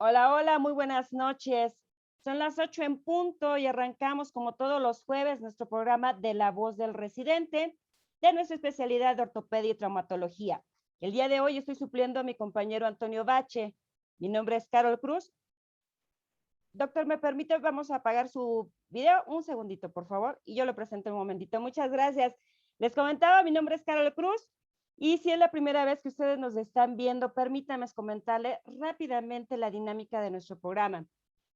Hola, hola, muy buenas noches. Son las 8 en punto y arrancamos como todos los jueves nuestro programa de La Voz del Residente de nuestra especialidad de ortopedia y traumatología. El día de hoy estoy supliendo a mi compañero Antonio Bache. Mi nombre es Carol Cruz. Doctor, ¿me permite? Vamos a apagar su video un segundito, por favor, y yo lo presento un momentito. Muchas gracias. Les comentaba, mi nombre es Carol Cruz. Y si es la primera vez que ustedes nos están viendo, permítanme comentarle rápidamente la dinámica de nuestro programa.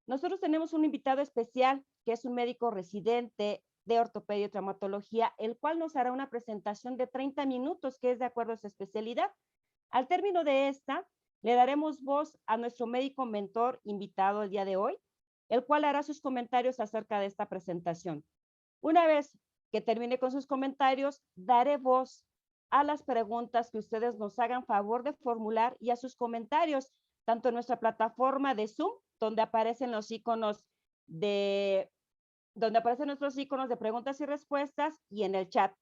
Nosotros tenemos un invitado especial, que es un médico residente de ortopedia y traumatología, el cual nos hará una presentación de 30 minutos, que es de acuerdo a su especialidad. Al término de esta, le daremos voz a nuestro médico mentor invitado el día de hoy, el cual hará sus comentarios acerca de esta presentación. Una vez que termine con sus comentarios, daré voz a las preguntas que ustedes nos hagan favor de formular y a sus comentarios, tanto en nuestra plataforma de Zoom, donde aparecen los iconos donde aparecen nuestros iconos de preguntas y respuestas, y en el chat.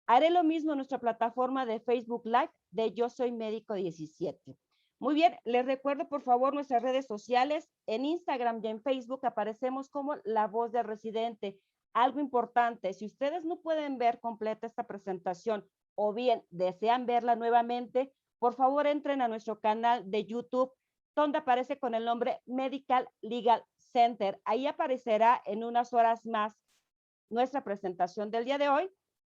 Haré lo mismo en nuestra plataforma de Facebook Live de Yo Soy Médico 17. Muy bien, les recuerdo por favor nuestras redes sociales. En Instagram y en Facebook aparecemos como La Voz del Residente. Algo importante, si ustedes no pueden ver completa esta presentación o bien desean verla nuevamente, por favor entren a nuestro canal de YouTube, donde aparece con el nombre Medical Legal Center. Ahí aparecerá en unas horas más nuestra presentación del día de hoy.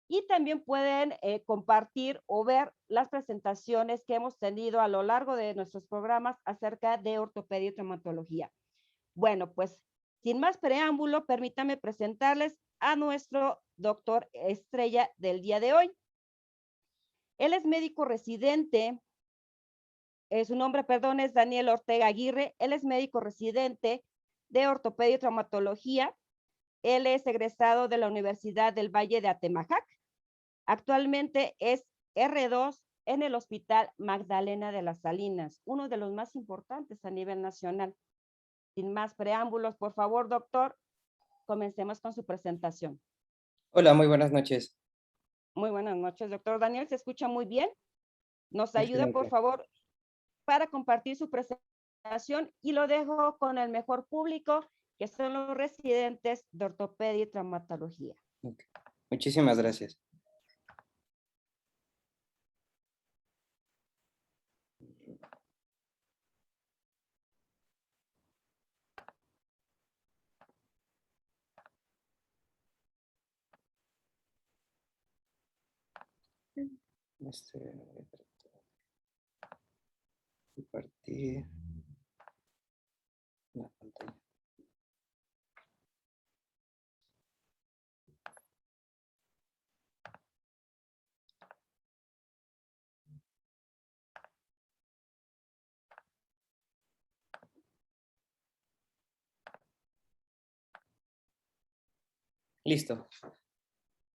Y también pueden compartir o ver las presentaciones que hemos tenido a lo largo de nuestros programas acerca de ortopedia y traumatología. Bueno, pues sin más preámbulo, permítanme presentarles a nuestro doctor estrella del día de hoy. Él es médico residente, su nombre, perdón, es Daniel Ortega Aguirre. Él es médico residente de ortopedia y traumatología. Él es egresado de la Universidad del Valle de Atemajac. Actualmente es R2 en el Hospital Magdalena de las Salinas, uno de los más importantes a nivel nacional. Sin más preámbulos, por favor, doctor, comencemos con su presentación. Hola, muy buenas noches. Muy buenas noches, doctor Daniel. ¿Se escucha muy bien? Nos ayuda, por Excelente. favor, para compartir su presentación y lo dejo con el mejor público, que son los residentes de ortopedia y traumatología. Ok. Muchísimas gracias. Compartir la pantalla. Listo.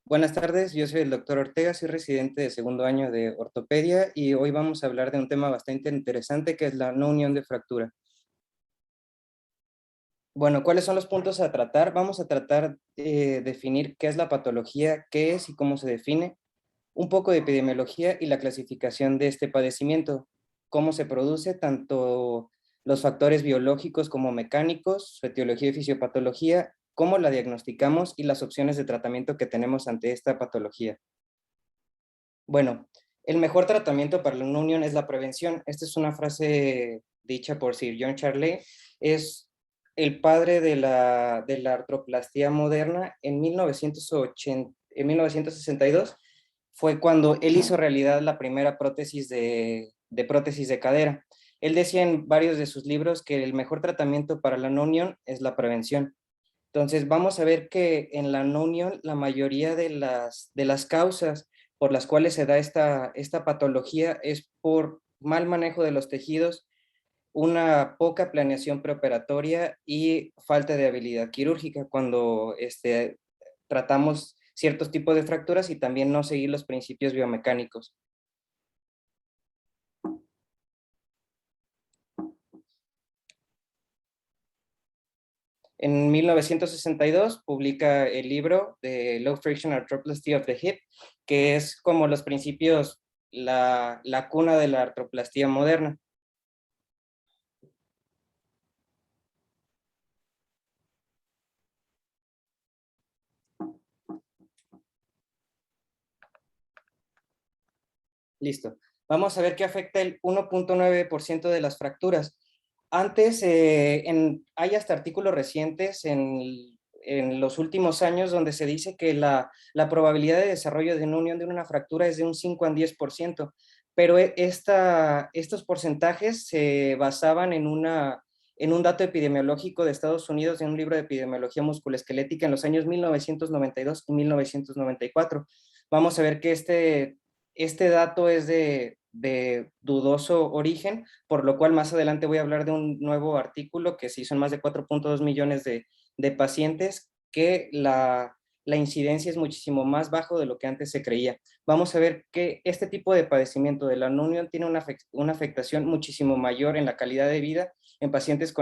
Buenas tardes, yo soy el doctor Ortega, soy residente de segundo año de ortopedia y hoy vamos a hablar de un tema bastante interesante que es la no unión de fractura. Bueno, ¿cuáles son los puntos a tratar? Vamos a tratar de definir qué es la patología, qué es y cómo se define, un poco de epidemiología y la clasificación de este padecimiento, cómo se produce, tanto los factores biológicos como mecánicos, su etiología y fisiopatología, cómo la diagnosticamos y las opciones de tratamiento que tenemos ante esta patología. Bueno, el mejor tratamiento para la no unión es la prevención. Esta es una frase dicha por Sir John Charley. Es el padre de la artroplastía moderna en 1962. Fue cuando él hizo realidad la primera prótesis de prótesis de cadera. Él decía en varios de sus libros que el mejor tratamiento para la no unión es la prevención. Entonces, vamos a ver que en la no unión, la mayoría de las causas por las cuales se da esta patología es por mal manejo de los tejidos, una poca planeación preoperatoria y falta de habilidad quirúrgica cuando tratamos ciertos tipos de fracturas y también no seguir los principios biomecánicos. En 1962 publica el libro de Low Friction Arthroplasty of the Hip, que es como los principios, la cuna de la artroplastía moderna. Listo. Vamos a ver qué afecta el 1.9% de las fracturas. Antes, hay hasta artículos recientes en los últimos años donde se dice que la probabilidad de desarrollo de una unión de una fractura es de un 5 al 10%, pero estos porcentajes se basaban en un dato epidemiológico de Estados Unidos, en un libro de epidemiología musculoesquelética en los años 1992 y 1994. Vamos a ver que este dato es de dudoso origen, por lo cual más adelante voy a hablar de un nuevo artículo que se hizo en más de 4.2 millones de pacientes, que la incidencia es muchísimo más bajo de lo que antes se creía. Vamos a ver que este tipo de padecimiento de la no unión tiene una afectación muchísimo mayor en la calidad de vida en pacientes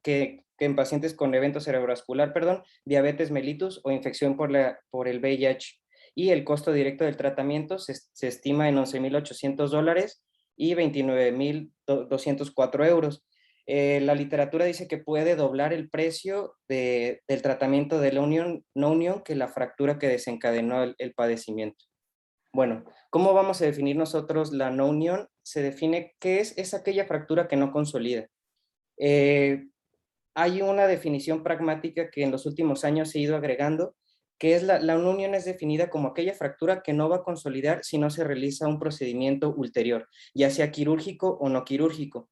que en pacientes con evento cerebrovascular, perdón, diabetes mellitus o infección por el VIH. Y el costo directo del tratamiento se estima en $11,800 y 29,204 euros. La literatura dice que puede doblar el precio del tratamiento de la no unión que la fractura que desencadenó el padecimiento. Bueno, ¿cómo vamos a definir nosotros la no unión? Se define que es aquella fractura que no consolida. Hay una definición pragmática que en los últimos años se ha ido agregando, que es la no unión es definida como aquella fractura que no va a consolidar si no se realiza un procedimiento ulterior, ya sea quirúrgico o no quirúrgico.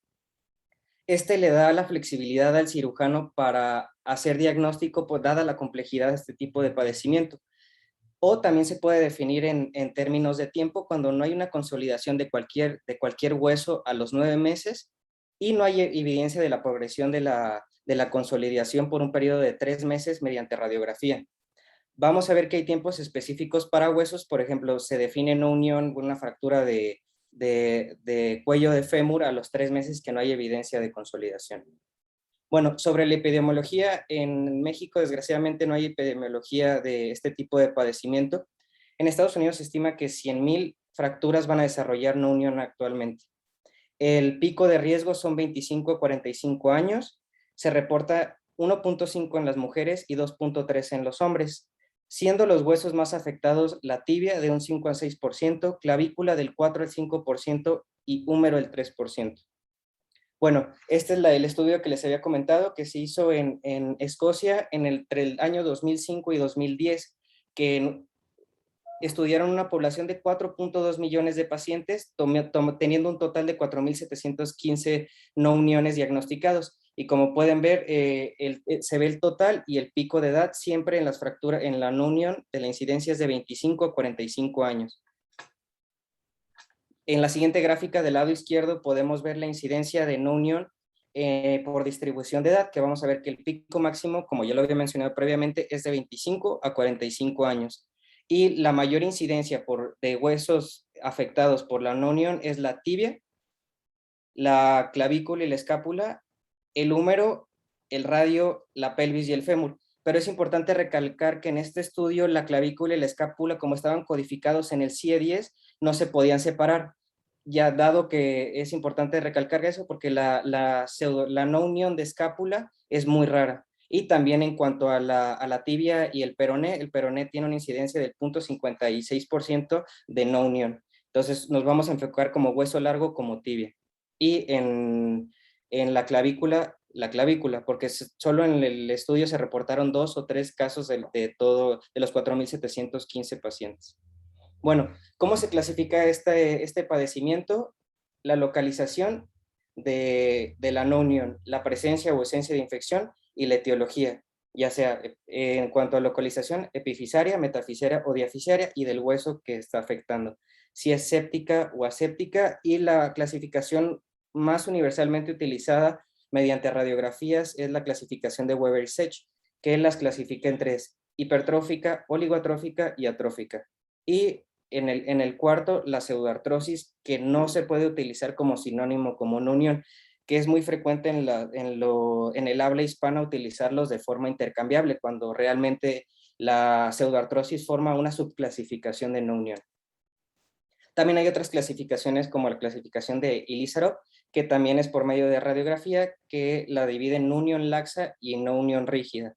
Este le da la flexibilidad al cirujano para hacer diagnóstico, pues, dada la complejidad de este tipo de padecimiento. O también se puede definir en términos de tiempo cuando no hay una consolidación de cualquier hueso a los 9 meses y no hay evidencia de la progresión de la consolidación por un periodo de 3 meses mediante radiografía. Vamos a ver que hay tiempos específicos para huesos, por ejemplo, se define no unión, una fractura de cuello de fémur a los 3 meses que no hay evidencia de consolidación. Bueno, sobre la epidemiología, en México desgraciadamente no hay epidemiología de este tipo de padecimiento. En Estados Unidos se estima que 100,000 fracturas van a desarrollar no unión actualmente. El pico de riesgo son 25 a 45 años. Se reporta 1.5 en las mujeres y 2.3 en los hombres, siendo los huesos más afectados la tibia de un 5 al 6%, clavícula del 4 al 5% y húmero el 3%. Bueno, este es el estudio que les había comentado que se hizo en Escocia entre el año 2005 y 2010, que estudiaron una población de 4.2 millones de pacientes, teniendo un total de 4,715 no uniones diagnosticados. Y como pueden ver, se ve el total y el pico de edad siempre en las fracturas, en la no unión de la incidencia es de 25 a 45 años. En la siguiente gráfica del lado izquierdo podemos ver la incidencia de no unión por distribución de edad, que vamos a ver que el pico máximo, como ya lo había mencionado previamente, es de 25 a 45 años. Y la mayor incidencia de huesos afectados por la no unión es la tibia, la clavícula y la escápula, el húmero, el radio, la pelvis y el fémur. Pero es importante recalcar que en este estudio la clavícula y la escápula, como estaban codificados en el CIE-10, no se podían separar. Ya dado que es importante recalcar eso porque la no unión de escápula es muy rara. Y también en cuanto a la tibia y el peroné tiene una incidencia del 0.56% de no unión. Entonces nos vamos a enfocar como hueso largo como tibia. Y en la clavícula, porque solo en el estudio se reportaron 2 o 3 casos de los 4,715 pacientes. Bueno, ¿cómo se clasifica este padecimiento? La localización de la no unión, la presencia o ausencia de infección y la etiología, ya sea en cuanto a localización epifisaria, metafisaria o diafisaria y del hueso que está afectando, si es séptica o aséptica, y la clasificación más universalmente utilizada mediante radiografías es la clasificación de Weber-Sech, que las clasifica en 3, hipertrófica, oligotrófica y atrófica. Y en el cuarto, la pseudoartrosis, que no se puede utilizar como sinónimo, como una unión, que es muy frecuente en el habla hispana utilizarlos de forma intercambiable, cuando realmente la pseudoartrosis forma una subclasificación de no unión. También hay otras clasificaciones como la clasificación de Ilizarov, que también es por medio de radiografía, que la divide en unión laxa y no unión rígida.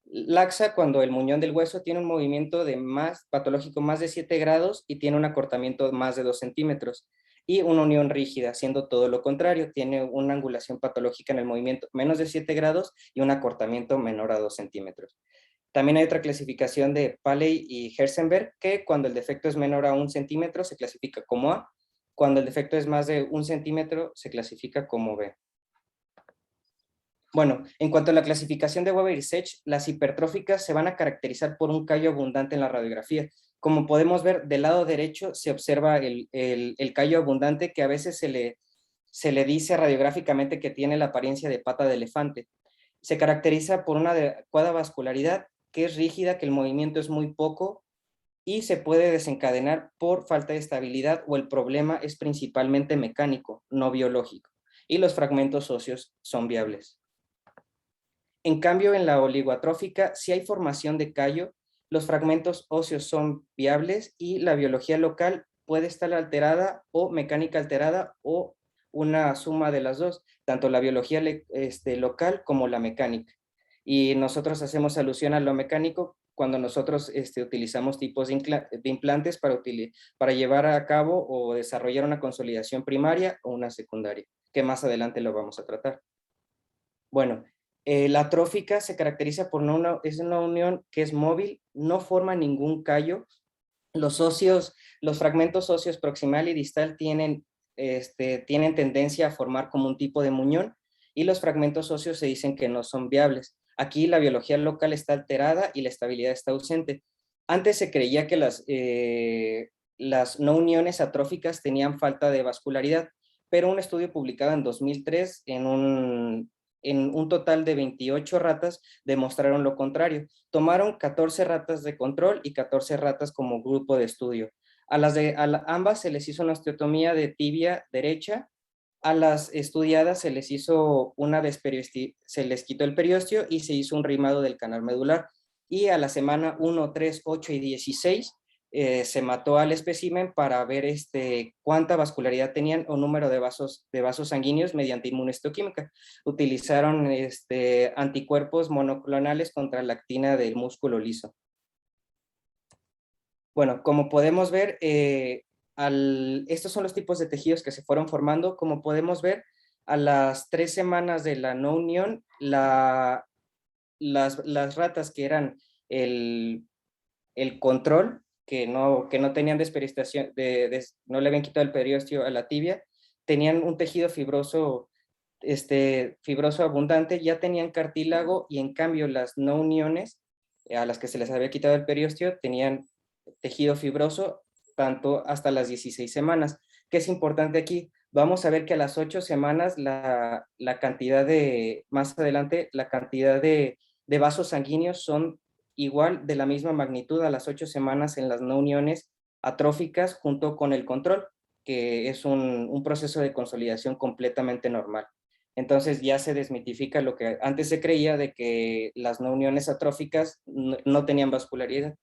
Laxa cuando el muñón del hueso tiene un movimiento patológico más de 7 grados y tiene un acortamiento más de 2 centímetros. Y una unión rígida, siendo todo lo contrario, tiene una angulación patológica en el movimiento menos de 7 grados y un acortamiento menor a 2 centímetros. También hay otra clasificación de Paley y Herzenberg, que cuando el defecto es menor a 1 centímetro se clasifica como A, cuando el defecto es más de 1 centímetro se clasifica como B. Bueno, en cuanto a la clasificación de Weber y Sech, las hipertróficas se van a caracterizar por un callo abundante en la radiografía. Como podemos ver, del lado derecho se observa el callo abundante que a veces se le dice radiográficamente que tiene la apariencia de pata de elefante. Se caracteriza por una adecuada vascularidad, que es rígida, que el movimiento es muy poco y se puede desencadenar por falta de estabilidad o el problema es principalmente mecánico, no biológico. Y los fragmentos óseos son viables. En cambio, en la oligoatrófica, si hay formación de callo, los fragmentos óseos son viables y la biología local puede estar alterada o mecánica alterada o una suma de las dos, tanto la biología local como la mecánica. Y nosotros hacemos alusión a lo mecánico cuando nosotros utilizamos tipos de implantes para llevar a cabo o desarrollar una consolidación primaria o una secundaria, que más adelante lo vamos a tratar. Bueno, la atrófica se caracteriza por es una unión que es móvil, no forma ningún callo. Los fragmentos óseos proximal y distal tienen tendencia a formar como un tipo de muñón y los fragmentos óseos se dicen que no son viables. Aquí la biología local está alterada y la estabilidad está ausente. Antes se creía que las no uniones atróficas tenían falta de vascularidad, pero un estudio publicado en 2003 en un total de 28 ratas demostraron lo contrario. Tomaron 14 ratas de control y 14 ratas como grupo de estudio. Ambas se les hizo una osteotomía de tibia derecha. A las estudiadas se les hizo se les quitó el periósteo y se hizo un rimado del canal medular. Y a la semana 1, 3, 8 y 16 se mató al espécimen para ver cuánta vascularidad tenían o número de vasos sanguíneos mediante inmunohistoquímica. Utilizaron anticuerpos monoclonales contra la actina del músculo liso. Bueno, como podemos ver, estos son los tipos de tejidos que se fueron formando. Como podemos ver, a las 3 semanas de la no unión, las ratas que eran el control, que no tenían desperestación, no le habían quitado el periósteo a la tibia, tenían un tejido fibroso abundante, ya tenían cartílago y en cambio las no uniones a las que se les había quitado el periósteo tenían tejido fibroso tanto hasta las 16 semanas. ¿Qué es importante aquí? Vamos a ver que a las 8 semanas más adelante, la cantidad de vasos sanguíneos son igual de la misma magnitud a las 8 semanas en las no uniones atróficas junto con el control, que es un proceso de consolidación completamente normal. Entonces ya se desmitifica lo que antes se creía de que las no uniones atróficas no tenían vascularidad.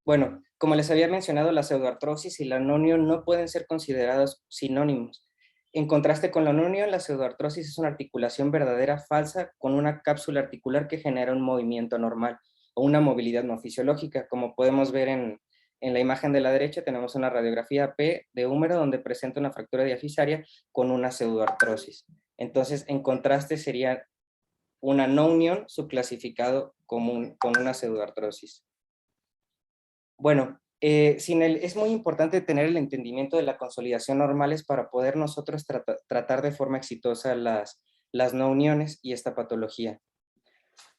Bueno, como les había mencionado, la pseudoartrosis y la no unión no pueden ser considerados sinónimos. En contraste con la no unión, la pseudoartrosis es una articulación verdadera falsa con una cápsula articular que genera un movimiento normal o una movilidad no fisiológica. Como podemos ver en la imagen de la derecha, tenemos una radiografía P de húmero donde presenta una fractura diafisaria con una pseudoartrosis. Entonces, en contraste sería una no unión subclasificado con una pseudoartrosis. Bueno, es muy importante tener el entendimiento de la consolidación normales para poder nosotros tratar de forma exitosa las no uniones y esta patología.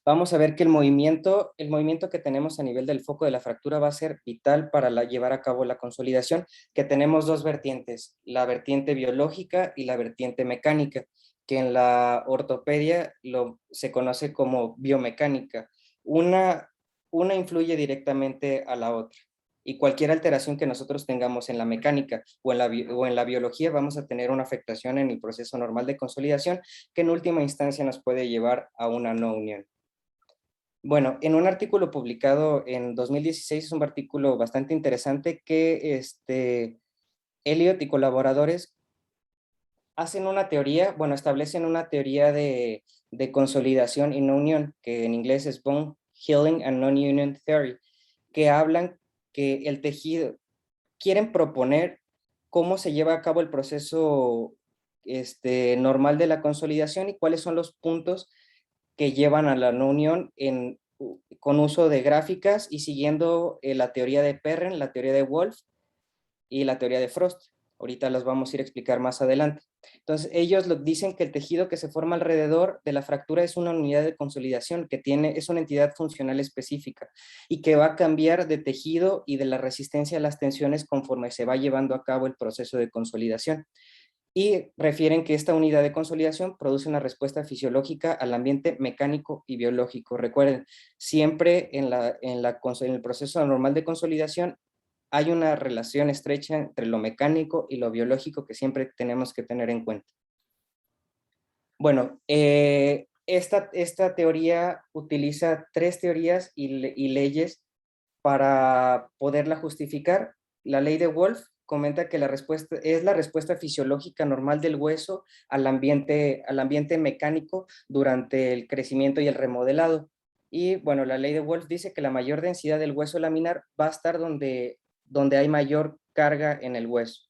Vamos a ver que el movimiento que tenemos a nivel del foco de la fractura va a ser vital para llevar a cabo la consolidación, que tenemos dos vertientes, la vertiente biológica y la vertiente mecánica, que en la ortopedia se conoce como biomecánica. Una influye directamente a la otra. Y cualquier alteración que nosotros tengamos en la mecánica o en la biología, vamos a tener una afectación en el proceso normal de consolidación, que en última instancia nos puede llevar a una no unión. Bueno, en un artículo publicado en 2016, es un artículo bastante interesante que Elliot y colaboradores hacen una teoría, establecen una teoría de de consolidación y no unión, que en inglés es Bone Healing and Non-Union Theory, que hablan que el tejido, quieren proponer cómo se lleva a cabo el proceso normal de la consolidación y cuáles son los puntos que llevan a la no unión con uso de gráficas y siguiendo la teoría de Perren, la teoría de Wolff y la teoría de Frost. Ahorita las vamos a ir a explicar más adelante. Entonces, ellos dicen que el tejido que se forma alrededor de la fractura es una unidad de consolidación, es una entidad funcional específica y que va a cambiar de tejido y de la resistencia a las tensiones conforme se va llevando a cabo el proceso de consolidación. Y refieren que esta unidad de consolidación produce una respuesta fisiológica al ambiente mecánico y biológico. Recuerden, siempre en el proceso normal de consolidación hay una relación estrecha entre lo mecánico y lo biológico que siempre tenemos que tener en cuenta. Bueno, esta teoría utiliza 3 teorías y leyes para poderla justificar. La ley de Wolff comenta que la respuesta es la respuesta fisiológica normal del hueso al ambiente mecánico durante el crecimiento y el remodelado. Y bueno, la ley de Wolff dice que la mayor densidad del hueso laminar va a estar donde hay mayor carga en el hueso.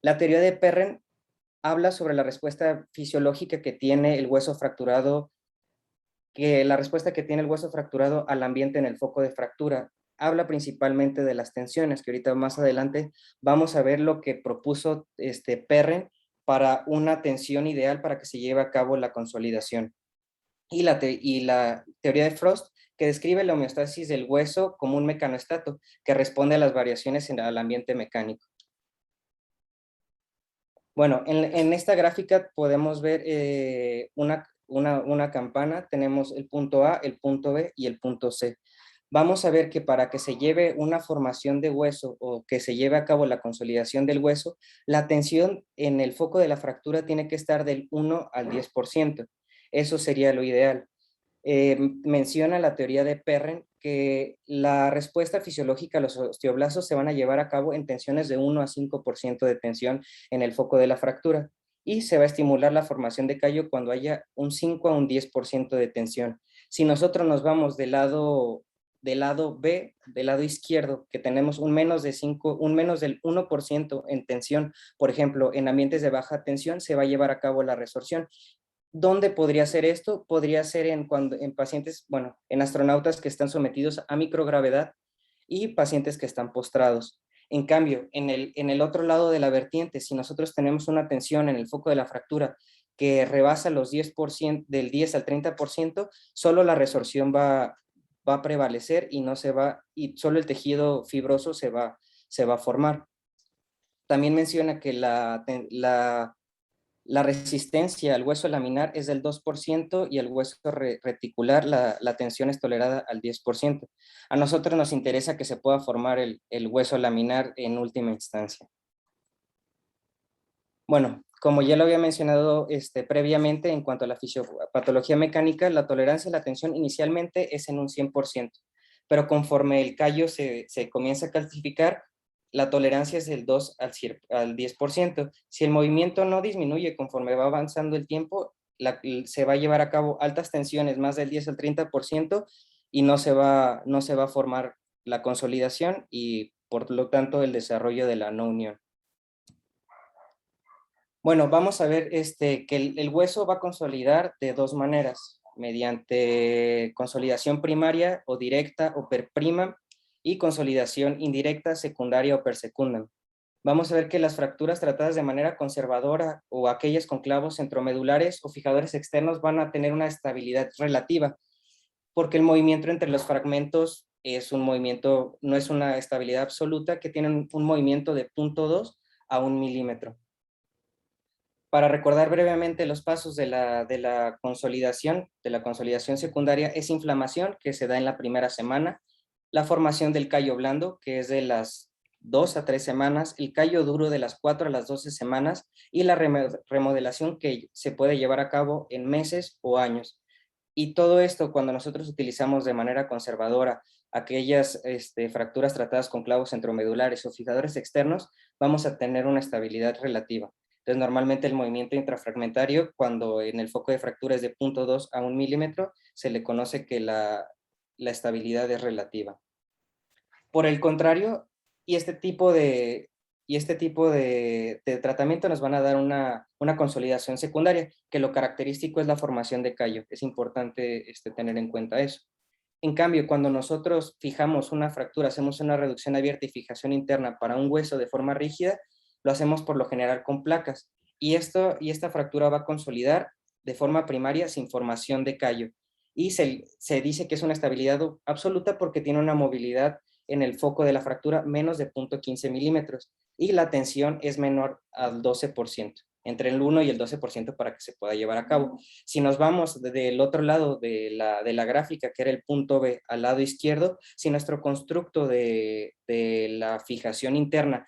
La teoría de Perren habla sobre la respuesta fisiológica que tiene el hueso fracturado, al ambiente en el foco de fractura. Habla principalmente de las tensiones, que ahorita más adelante vamos a ver lo que propuso Perren para una tensión ideal para que se lleve a cabo la consolidación. Y la teoría de Frost, que describe la homeostasis del hueso como un mecanoestato que responde a las variaciones en el ambiente mecánico. Bueno, en esta gráfica podemos ver una campana. Tenemos el punto A, el punto B y el punto C. Vamos a ver que para que se lleve una formación de hueso o que se lleve a cabo la consolidación del hueso, la tensión en el foco de la fractura tiene que estar del 1 al 10%. Eso sería lo ideal. Menciona la teoría de Perren que la respuesta fisiológica a los osteoblastos se van a llevar a cabo en tensiones de 1 a 5% de tensión en el foco de la fractura y se va a estimular la formación de callo cuando haya un 5 a un 10% de tensión. Si nosotros nos vamos del lado B, del lado izquierdo, que tenemos un menos del 1% en tensión, por ejemplo, en ambientes de baja tensión, se va a llevar a cabo la resorción. ¿Dónde podría ser esto? Podría ser en pacientes, bueno, en astronautas que están sometidos a microgravedad y pacientes que están postrados. En cambio, en el otro lado de la vertiente, si nosotros tenemos una tensión en el foco de la fractura que rebasa los 10%, del 10 al 30%, solo la resorción va a prevalecer y solo el tejido fibroso se va a formar. También menciona que la resistencia al hueso laminar es del 2% y el hueso reticular, la tensión es tolerada al 10%. A nosotros nos interesa que se pueda formar el hueso laminar en última instancia. Bueno, como ya lo había mencionado previamente, en cuanto a la fisiopatología mecánica, la tolerancia a la tensión inicialmente es en un 100%, pero conforme el callo se comienza a calcificar, la tolerancia es del 2 al 10%. Si el movimiento no disminuye conforme va avanzando el tiempo, se va a llevar a cabo altas tensiones, más del 10 al 30%, y no se va a formar la consolidación y por lo tanto el desarrollo de la no unión. Bueno, vamos a ver que el hueso va a consolidar de 2 maneras, mediante consolidación primaria o directa o per prima y consolidación indirecta, secundaria o per secundam. Vamos a ver que las fracturas tratadas de manera conservadora o aquellas con clavos centromedulares o fijadores externos van a tener una estabilidad relativa, porque el movimiento entre los fragmentos es un movimiento, no es una estabilidad absoluta, que tienen un movimiento de 0.2 a 1 milímetro. Para recordar brevemente los pasos de la consolidación secundaria, es inflamación, que se da en la primera semana, la formación del callo blando, que es de las 2 a 3 semanas, el callo duro de las 4 a las 12 semanas, y la remodelación, que se puede llevar a cabo en meses o años. Y todo esto, cuando nosotros utilizamos de manera conservadora aquellas fracturas tratadas con clavos centromedulares o fijadores externos, vamos a tener una estabilidad relativa. Entonces, normalmente el movimiento intrafragmentario, cuando en el foco de fractura es de 0.2 a 1 milímetro, se le conoce que la estabilidad es relativa. Por el contrario, y este tipo de, de tratamiento nos van a dar una consolidación secundaria, que lo característico es la formación de callo. Es importante tener en cuenta eso. En cambio, cuando nosotros fijamos una fractura, hacemos una reducción abierta y fijación interna para un hueso de forma rígida, lo hacemos por lo general con placas. Y esta fractura va a consolidar de forma primaria sin formación de callo. Y se dice que es una estabilidad absoluta porque tiene una movilidad en el foco de la fractura menos de 0.15 milímetros y la tensión es menor al 12%, entre el 1 y el 12% para que se pueda llevar a cabo. Si nos vamos del otro lado de la gráfica, que era el punto B, al lado izquierdo, si nuestro constructo de la fijación interna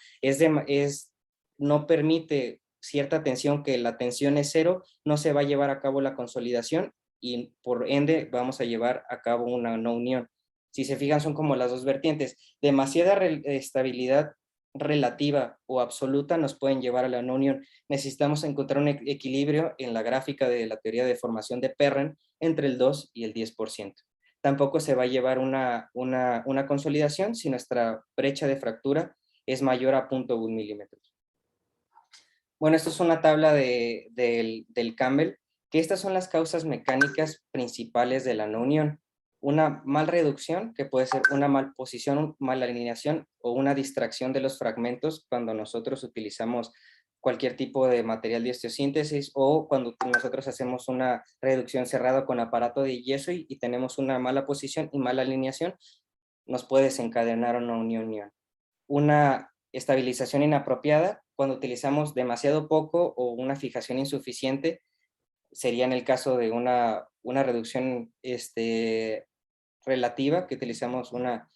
no permite cierta tensión, que la tensión es 0, no se va a llevar a cabo la consolidación y por ende vamos a llevar a cabo una no unión. Si se fijan, son como las dos vertientes. Demasiada estabilidad relativa o absoluta nos pueden llevar a la no unión. Necesitamos encontrar un equilibrio en la gráfica de la teoría de formación de Perren entre el 2 y el 10%. Tampoco se va a llevar una consolidación si nuestra brecha de fractura es mayor a 0.1 milímetros. Bueno, esto es una tabla del Campbell, que estas son las causas mecánicas principales de la no unión. Una mal reducción, que puede ser una mal posición, mala alineación o una distracción de los fragmentos cuando nosotros utilizamos cualquier tipo de material de osteosíntesis o cuando nosotros hacemos una reducción cerrada con aparato de yeso y tenemos una mala posición y mala alineación, nos puede desencadenar una unión. Una estabilización inapropiada, cuando utilizamos demasiado poco o una fijación insuficiente, sería en el caso de una reducción relativa, que utilizamos una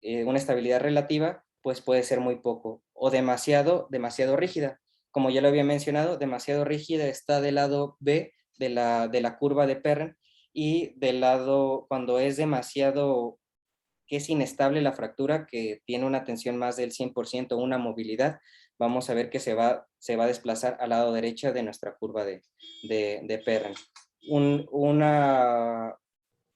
estabilidad relativa, pues puede ser muy poco, o demasiado rígida. Como ya lo había mencionado, demasiado rígida está del lado B de la curva de Perren, y del lado, cuando es demasiado, que es inestable la fractura, que tiene una tensión más del 100%, una movilidad, vamos a ver que se va a desplazar al lado derecho de nuestra curva de Perren.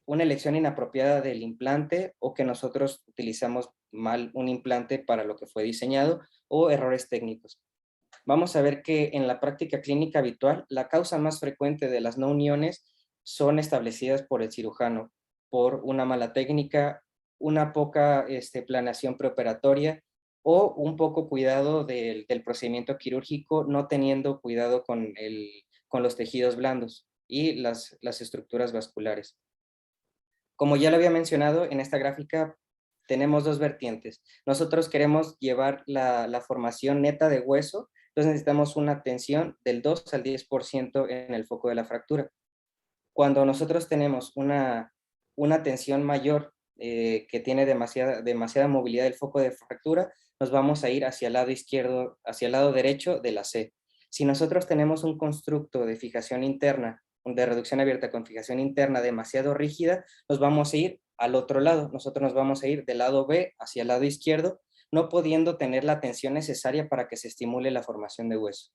Una elección inapropiada del implante, o que nosotros utilizamos mal un implante para lo que fue diseñado, o errores técnicos. Vamos a ver que en la práctica clínica habitual, la causa más frecuente de las no uniones son establecidas por el cirujano, por una mala técnica, una poca planeación preoperatoria o un poco cuidado del procedimiento quirúrgico, no teniendo cuidado con los tejidos blandos y las estructuras vasculares. Como ya lo había mencionado, en esta gráfica tenemos dos vertientes. Nosotros queremos llevar la formación neta de hueso, entonces necesitamos una tensión del 2 al 10% en el foco de la fractura. Cuando nosotros tenemos una tensión mayor, que tiene demasiada movilidad del foco de fractura, nos vamos a ir hacia el lado izquierdo, hacia el lado derecho de la C. Si nosotros tenemos un constructo de fijación interna, de reducción abierta con fijación interna demasiado rígida, nos vamos a ir al otro lado. Nosotros nos vamos a ir del lado B hacia el lado izquierdo, no pudiendo tener la tensión necesaria para que se estimule la formación de hueso.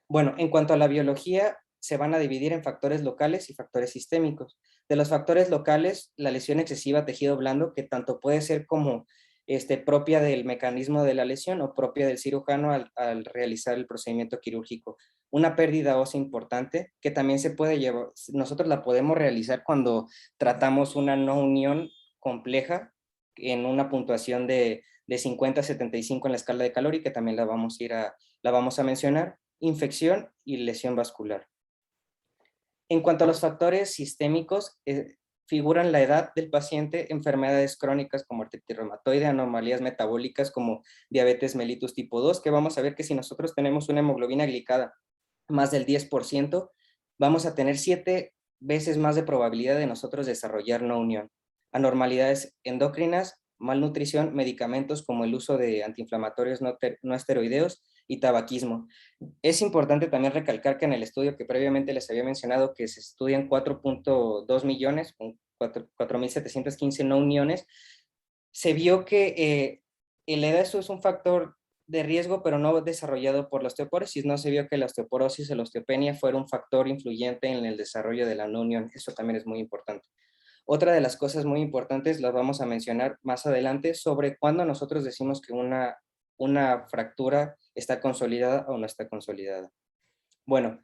Bueno, en cuanto a la biología, se van a dividir en factores locales y factores sistémicos. De los factores locales, la lesión excesiva a tejido blando, que tanto puede ser como propia del mecanismo de la lesión o propia del cirujano al realizar el procedimiento quirúrgico. Una pérdida ósea importante, que también se puede llevar, nosotros la podemos realizar cuando tratamos una no unión compleja en una puntuación de 50 a 75 en la escala de Calori, que también la vamos a mencionar. Infección y lesión vascular. En cuanto a los factores sistémicos, figuran la edad del paciente, enfermedades crónicas como artritis reumatoide, anomalías metabólicas como diabetes mellitus tipo 2, que vamos a ver que si nosotros tenemos una hemoglobina glicada más del 10%, vamos a tener 7 veces más de probabilidad de nosotros desarrollar no unión. Anormalidades endocrinas, malnutrición, medicamentos como el uso de antiinflamatorios no esteroideos y tabaquismo. Es importante también recalcar que en el estudio que previamente les había mencionado, que se estudian 4.2 millones, con 4.715 no uniones, se vio que el EDASO es un factor de riesgo, pero no desarrollado por la osteoporosis. No se vio que la osteoporosis o la osteopenia fuera un factor influyente en el desarrollo de la no unión. Eso también es muy importante. Otra de las cosas muy importantes las vamos a mencionar más adelante sobre cuándo nosotros decimos que una fractura está consolidada o no está consolidada. Bueno,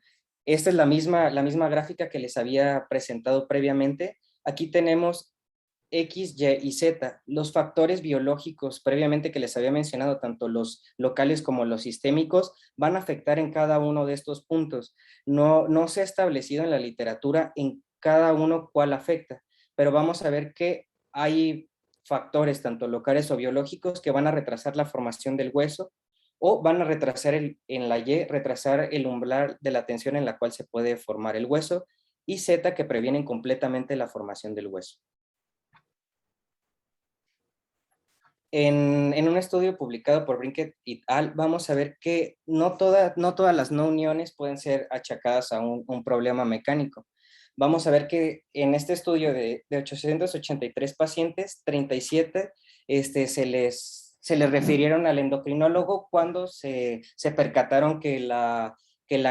esta es la misma gráfica que les había presentado previamente. Aquí tenemos X, Y y Z, los factores biológicos previamente que les había mencionado, tanto los locales como los sistémicos, van a afectar en cada uno de estos puntos. No se ha establecido en la literatura en cada uno cuál afecta, pero vamos a ver que hay factores, tanto locales o biológicos, que van a retrasar la formación del hueso o van a retrasar en la Y, retrasar el umbral de la tensión en la cual se puede formar el hueso, y Z, que previenen completamente la formación del hueso. En un estudio publicado por Brinket et al, vamos a ver que no todas las no uniones pueden ser achacadas a un problema mecánico. Vamos a ver que en este estudio de 883 pacientes, 37 se les refirieron al endocrinólogo cuando se percataron que la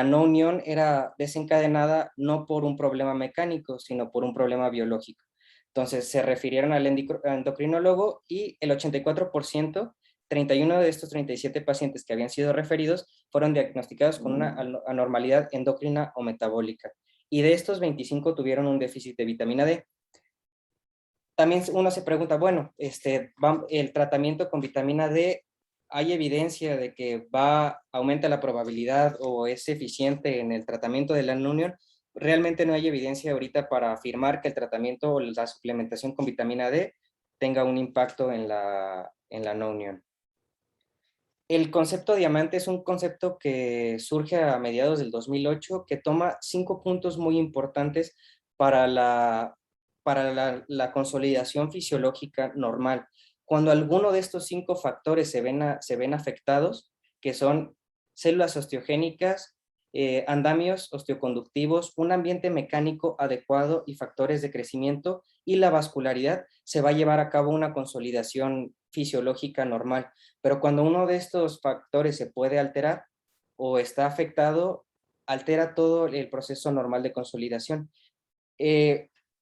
no unión era desencadenada no por un problema mecánico, sino por un problema biológico. Entonces se refirieron al endocrinólogo y el 84%, 31 de estos 37 pacientes que habían sido referidos, fueron diagnosticados con una anormalidad endocrina o metabólica. Y de estos 25 tuvieron un déficit de vitamina D. También uno se pregunta, bueno, el tratamiento con vitamina D, ¿hay evidencia de que aumenta la probabilidad o es eficiente en el tratamiento de la no unión? Realmente no hay evidencia ahorita para afirmar que el tratamiento o la suplementación con vitamina D tenga un impacto en la no unión. El concepto diamante es un concepto que surge a mediados del 2008 que toma 5 puntos muy importantes para la consolidación fisiológica normal. Cuando alguno de estos 5 factores se ven afectados, que son células osteogénicas, andamios osteoconductivos, un ambiente mecánico adecuado y factores de crecimiento y la vascularidad, se va a llevar a cabo una consolidación fisiológica normal. Pero cuando uno de estos factores se puede alterar o está afectado, altera todo el proceso normal de consolidación.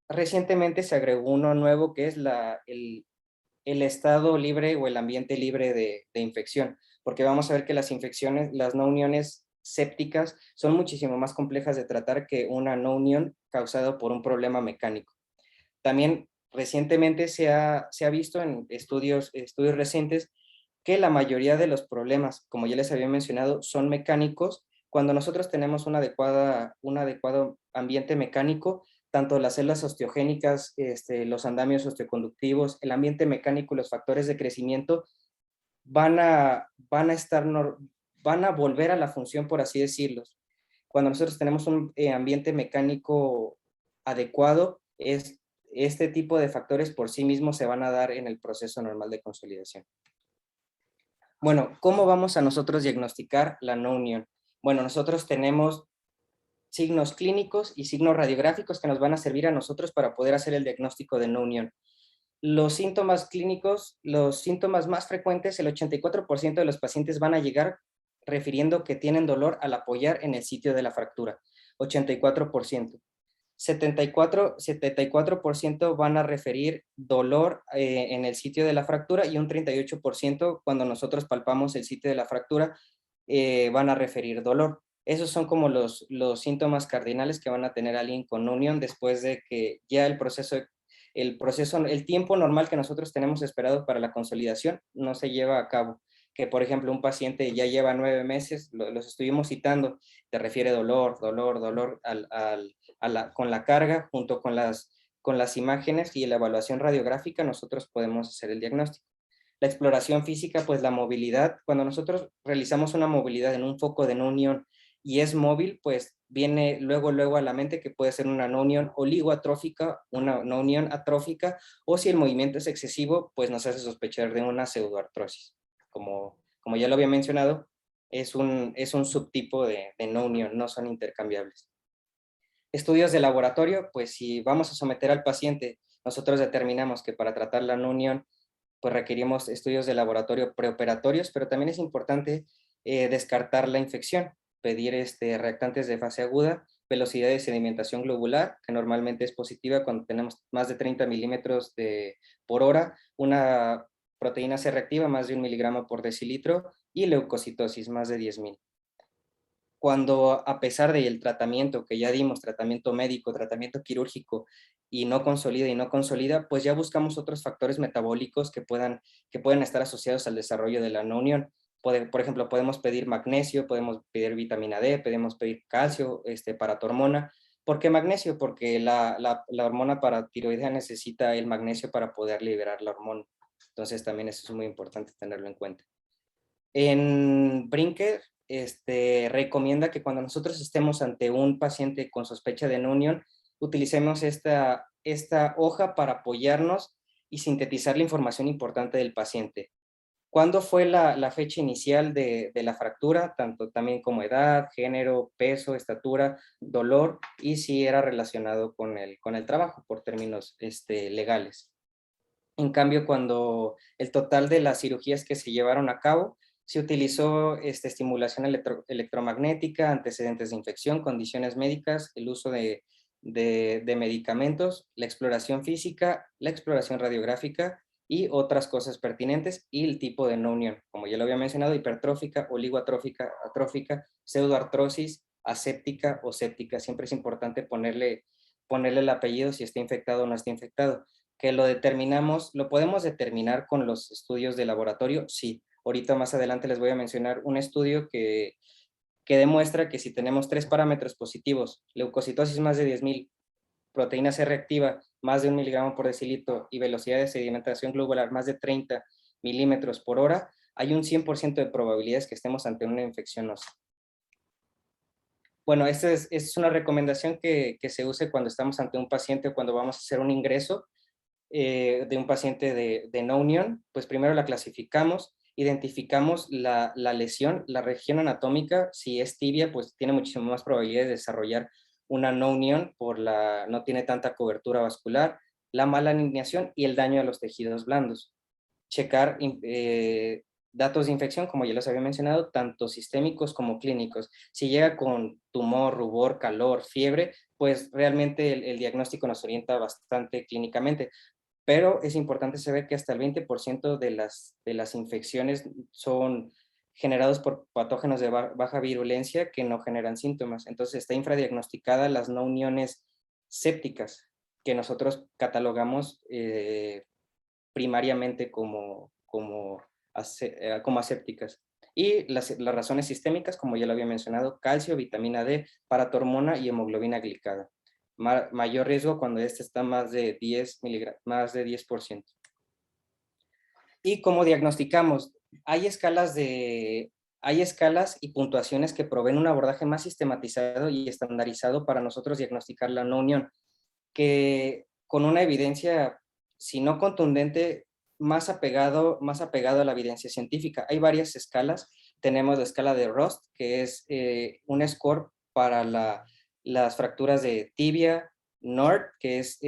Recientemente se agregó uno nuevo que es el estado libre o el ambiente libre de infección, porque vamos a ver que las infecciones, las no uniones sépticas, son muchísimo más complejas de tratar que una no unión causada por un problema mecánico. También recientemente se ha visto en estudios recientes que la mayoría de los problemas, como ya les había mencionado, son mecánicos. Cuando nosotros tenemos un adecuado ambiente mecánico, tanto las células osteogénicas, los andamios osteoconductivos, el ambiente mecánico y los factores de crecimiento van a volver a la función, por así decirlo. Cuando nosotros tenemos un ambiente mecánico adecuado, este tipo de factores por sí mismos se van a dar en el proceso normal de consolidación. Bueno, ¿cómo vamos a nosotros diagnosticar la no unión? Bueno, nosotros tenemos signos clínicos y signos radiográficos que nos van a servir a nosotros para poder hacer el diagnóstico de no unión. Los síntomas clínicos, los síntomas más frecuentes, el 84% de los pacientes van a llegar refiriendo que tienen dolor al apoyar en el sitio de la fractura, 84%. 74% van a referir dolor en el sitio de la fractura y un 38% cuando nosotros palpamos el sitio de la fractura van a referir dolor. Esos son como los síntomas cardinales que van a tener alguien con unión después de que ya el tiempo normal que nosotros tenemos esperado para la consolidación no se lleva a cabo. Que, por ejemplo, un paciente ya lleva 9 meses, los estuvimos citando, te refiere dolor con la carga, junto con las imágenes y la evaluación radiográfica, nosotros podemos hacer el diagnóstico. La exploración física, pues la movilidad, cuando nosotros realizamos una movilidad en un foco de no unión y es móvil, pues viene luego a la mente que puede ser una no unión oligoatrófica, una no unión atrófica, o si el movimiento es excesivo, pues nos hace sospechar de una pseudoartrosis. Como ya lo había mencionado, es un subtipo de no unión, no son intercambiables. Estudios de laboratorio, pues si vamos a someter al paciente, nosotros determinamos que para tratar la no unión pues requerimos estudios de laboratorio preoperatorios, pero también es importante descartar la infección, pedir reactantes de fase aguda, velocidad de sedimentación globular, que normalmente es positiva cuando tenemos más de 30 milímetros por hora, una proteína C reactiva más de 1 miligramo por decilitro y leucocitosis más de 10,000. Cuando a pesar del tratamiento que ya dimos, tratamiento médico, tratamiento quirúrgico, y no consolida, pues ya buscamos otros factores metabólicos que puedan estar asociados al desarrollo de la no unión. Por ejemplo, podemos pedir magnesio, podemos pedir vitamina D, podemos pedir calcio, paratormona. ¿Por qué magnesio? Porque la hormona paratiroidea necesita el magnesio para poder liberar la hormona. Entonces también eso es muy importante tenerlo en cuenta. En Brinker recomienda que cuando nosotros estemos ante un paciente con sospecha de no unión, utilicemos esta hoja para apoyarnos y sintetizar la información importante del paciente. ¿Cuándo fue la fecha inicial de la fractura? Tanto también como edad, género, peso, estatura, dolor, y si era relacionado con el trabajo por términos legales. En cambio, cuando el total de las cirugías que se llevaron a cabo, se utilizó estimulación electromagnética, antecedentes de infección, condiciones médicas, el uso de medicamentos, la exploración física, la exploración radiográfica y otras cosas pertinentes, y el tipo de no unión, como ya lo había mencionado, hipertrófica, oligoatrófica, atrófica, pseudoartrosis, aséptica o séptica. Siempre es importante ponerle el apellido si está infectado o no está infectado. Que lo podemos determinar con los estudios de laboratorio, sí. Ahorita más adelante les voy a mencionar un estudio que demuestra que si tenemos 3 parámetros positivos, leucocitosis más de 10,000, proteína C reactiva más de 1 miligramo por decilitro y velocidad de sedimentación globular más de 30 milímetros por hora, hay un 100% de probabilidades que estemos ante una infección ósea. Bueno, esta es una recomendación que se use cuando estamos ante un paciente o cuando vamos a hacer un ingreso de un paciente de no unión. Pues primero la clasificamos, identificamos la lesión, la región anatómica. Si es tibia, pues tiene muchísimas más probabilidades de desarrollar una no unión, no tiene tanta cobertura vascular, la mala alineación y el daño a los tejidos blandos. Checar datos de infección, como ya los había mencionado, tanto sistémicos como clínicos. Si llega con tumor, rubor, calor, fiebre, pues realmente el diagnóstico nos orienta bastante clínicamente. Pero es importante saber que hasta el 20% de las infecciones son generados por patógenos de baja virulencia que no generan síntomas. Entonces está infradiagnosticada las no uniones sépticas, que nosotros catalogamos primariamente como asépticas. Y las razones sistémicas, como ya lo había mencionado, calcio, vitamina D, paratormona y hemoglobina glicada. Mayor riesgo cuando está más de 10 miligramos, más de 10%. ¿Y cómo diagnosticamos? Hay escalas y puntuaciones que proveen un abordaje más sistematizado y estandarizado para nosotros diagnosticar la no unión, que con una evidencia, si no contundente, más apegado a la evidencia científica. Hay varias escalas. Tenemos la escala de Rust, que es un score para las fracturas de tibia, NORD, que es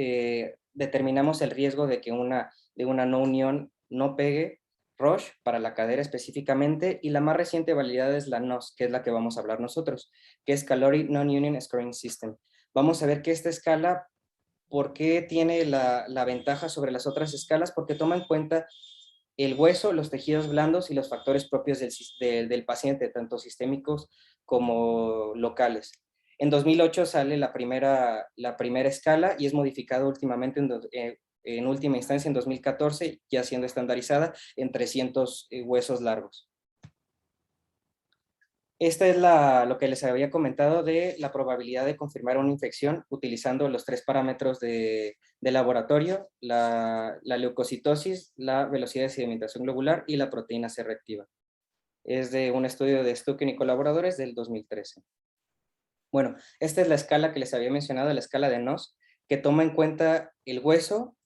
determinamos el riesgo de que de una no unión no pegue, Roche para la cadera específicamente, y la más reciente validada es la NOS, que es la que vamos a hablar nosotros, que es Caloric Non-Union Scoring System. Vamos a ver que esta escala, ¿por qué tiene la ventaja sobre las otras escalas? Porque toma en cuenta el hueso, los tejidos blandos y los factores propios del paciente, tanto sistémicos como locales. En 2008 sale la primera escala y es modificada últimamente en última instancia en 2014, ya siendo estandarizada en 300 huesos largos. Esta es lo que les había comentado de la probabilidad de confirmar una infección utilizando los 3 parámetros de laboratorio, la leucocitosis, la velocidad de sedimentación globular y la proteína C reactiva. Es de un estudio de Stucken y colaboradores del 2013. Bueno, esta es la escala que les había mencionado, la escala de NOS, que toma en cuenta el hueso,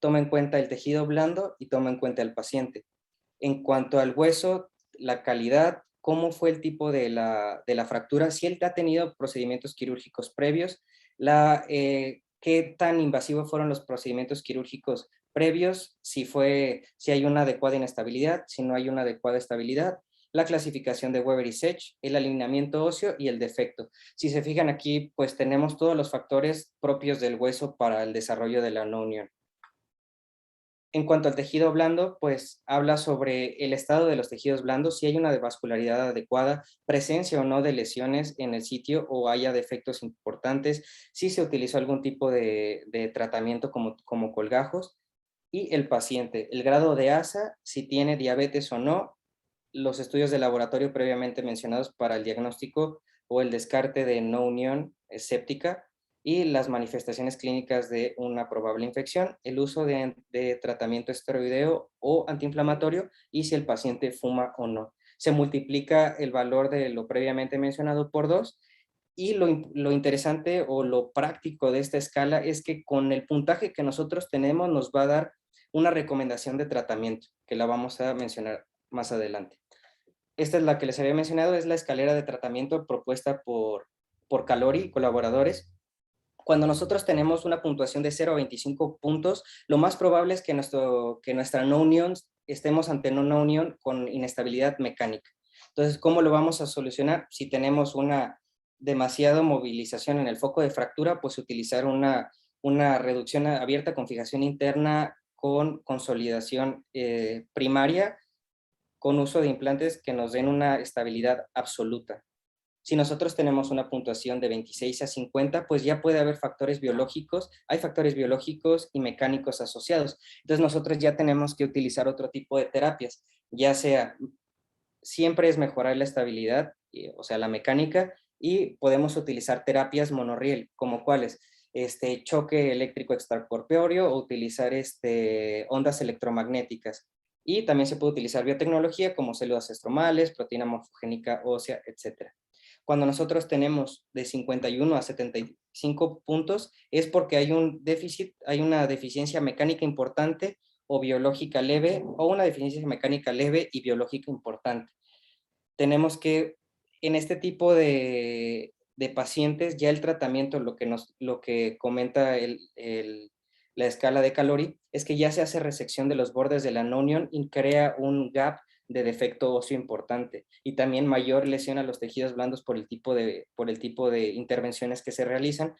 toma en cuenta el tejido blando y toma en cuenta el paciente. En cuanto al hueso, la calidad, cómo fue el tipo de la fractura, si él ha tenido procedimientos quirúrgicos previos, qué tan invasivos fueron los procedimientos quirúrgicos previos, si hay una adecuada inestabilidad, si no hay una adecuada estabilidad, la clasificación de Weber y Sech, el alineamiento óseo y el defecto. Si se fijan aquí, pues tenemos todos los factores propios del hueso para el desarrollo de la no unión. En cuanto al tejido blando, pues habla sobre el estado de los tejidos blandos, si hay una vascularidad adecuada, presencia o no de lesiones en el sitio o haya defectos importantes, si se utilizó algún tipo de tratamiento como colgajos, y el paciente, el grado de ASA, si tiene diabetes o no, los estudios de laboratorio previamente mencionados para el diagnóstico o el descarte de no unión séptica, y las manifestaciones clínicas de una probable infección, el uso de tratamiento esteroideo o antiinflamatorio y si el paciente fuma o no. Se multiplica el valor de lo previamente mencionado por 2 y lo interesante o lo práctico de esta escala es que con el puntaje que nosotros tenemos nos va a dar una recomendación de tratamiento, que la vamos a mencionar más adelante. Esta es la que les había mencionado, es la escalera de tratamiento propuesta por Calori y colaboradores. Cuando nosotros tenemos una puntuación de 0 a 25 puntos, lo más probable es que nuestra no unión estemos ante una unión con inestabilidad mecánica. Entonces, ¿cómo lo vamos a solucionar? Si tenemos una demasiada movilización en el foco de fractura, pues utilizar una reducción abierta con fijación interna con consolidación primaria, con uso de implantes que nos den una estabilidad absoluta. Si nosotros tenemos una puntuación de 26 a 50, pues ya puede haber factores biológicos, hay factores biológicos y mecánicos asociados. Entonces nosotros ya tenemos que utilizar otro tipo de terapias, ya sea, siempre es mejorar la estabilidad, o sea, la mecánica, y podemos utilizar terapias monorriel, como cuáles, choque eléctrico extracorpóreo o utilizar ondas electromagnéticas. Y también se puede utilizar biotecnología como células estromales, proteína morfogénica ósea, etc. Cuando nosotros tenemos de 51 a 75 puntos, es porque hay un déficit, hay una deficiencia mecánica importante o biológica leve, o una deficiencia mecánica leve y biológica importante. Tenemos que, en este tipo de pacientes, ya el tratamiento, lo que comenta la escala de Calori, es que ya se hace resección de los bordes de la no unión y crea un gap de defecto óseo importante, y también mayor lesión a los tejidos blandos por el tipo de intervenciones que se realizan,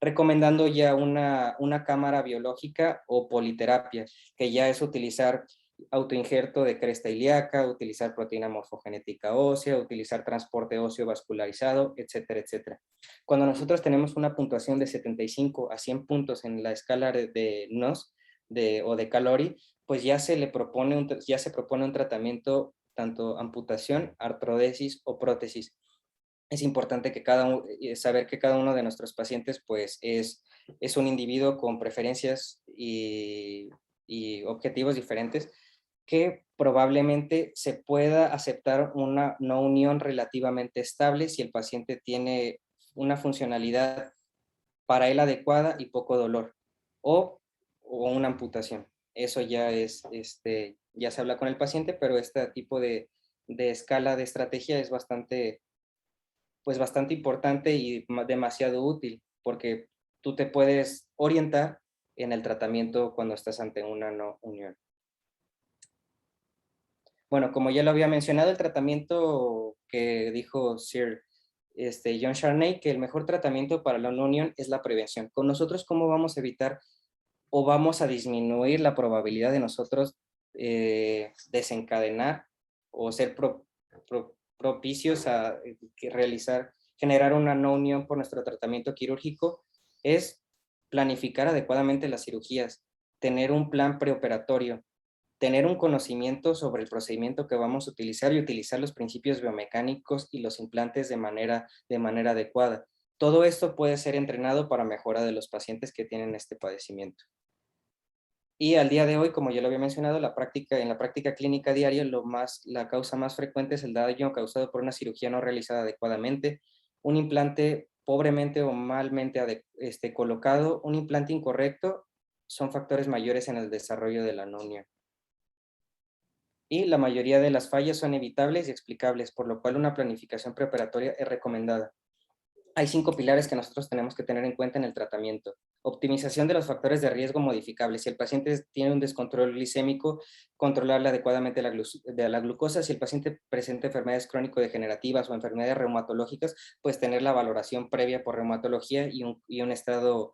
recomendando ya una cámara biológica o politerapia, que ya es utilizar autoinjerto de cresta ilíaca, utilizar proteína morfogenética ósea, utilizar transporte óseo vascularizado, etcétera, etcétera. Cuando nosotros tenemos una puntuación de 75 a 100 puntos en la escala de NOS o de Calori, pues ya se propone un tratamiento, tanto amputación, artrodesis o prótesis. Es importante saber que cada uno de nuestros pacientes pues es un individuo con preferencias y objetivos diferentes, que probablemente se pueda aceptar una no unión relativamente estable si el paciente tiene una funcionalidad para él adecuada y poco dolor, o una amputación. Eso ya ya se habla con el paciente, pero este tipo de escala de estrategia es bastante importante y demasiado útil, porque tú te puedes orientar en el tratamiento cuando estás ante una no unión. Bueno, como ya lo había mencionado, el tratamiento que dijo Sir John Charney, que el mejor tratamiento para la no unión es la prevención. Con nosotros, ¿cómo vamos a evitar o vamos a disminuir la probabilidad de nosotros desencadenar o ser propicios a generar una no unión por nuestro tratamiento quirúrgico? Es planificar adecuadamente las cirugías, tener un plan preoperatorio, tener un conocimiento sobre el procedimiento que vamos a utilizar y utilizar los principios biomecánicos y los implantes de manera adecuada. Todo esto puede ser entrenado para mejora de los pacientes que tienen este padecimiento. Y al día de hoy, como ya lo había mencionado, en la práctica clínica diaria, la causa más frecuente es el daño causado por una cirugía no realizada adecuadamente, un implante pobremente o malmente colocado, un implante incorrecto, son factores mayores en el desarrollo de la no unión. Y la mayoría de las fallas son evitables y explicables, por lo cual una planificación preoperatoria es recomendada. Hay 5 pilares que nosotros tenemos que tener en cuenta en el tratamiento. Optimización de los factores de riesgo modificables. Si el paciente tiene un descontrol glicémico, controlarle adecuadamente la glucosa. Si el paciente presenta enfermedades crónico-degenerativas o enfermedades reumatológicas, pues tener la valoración previa por reumatología y un estado,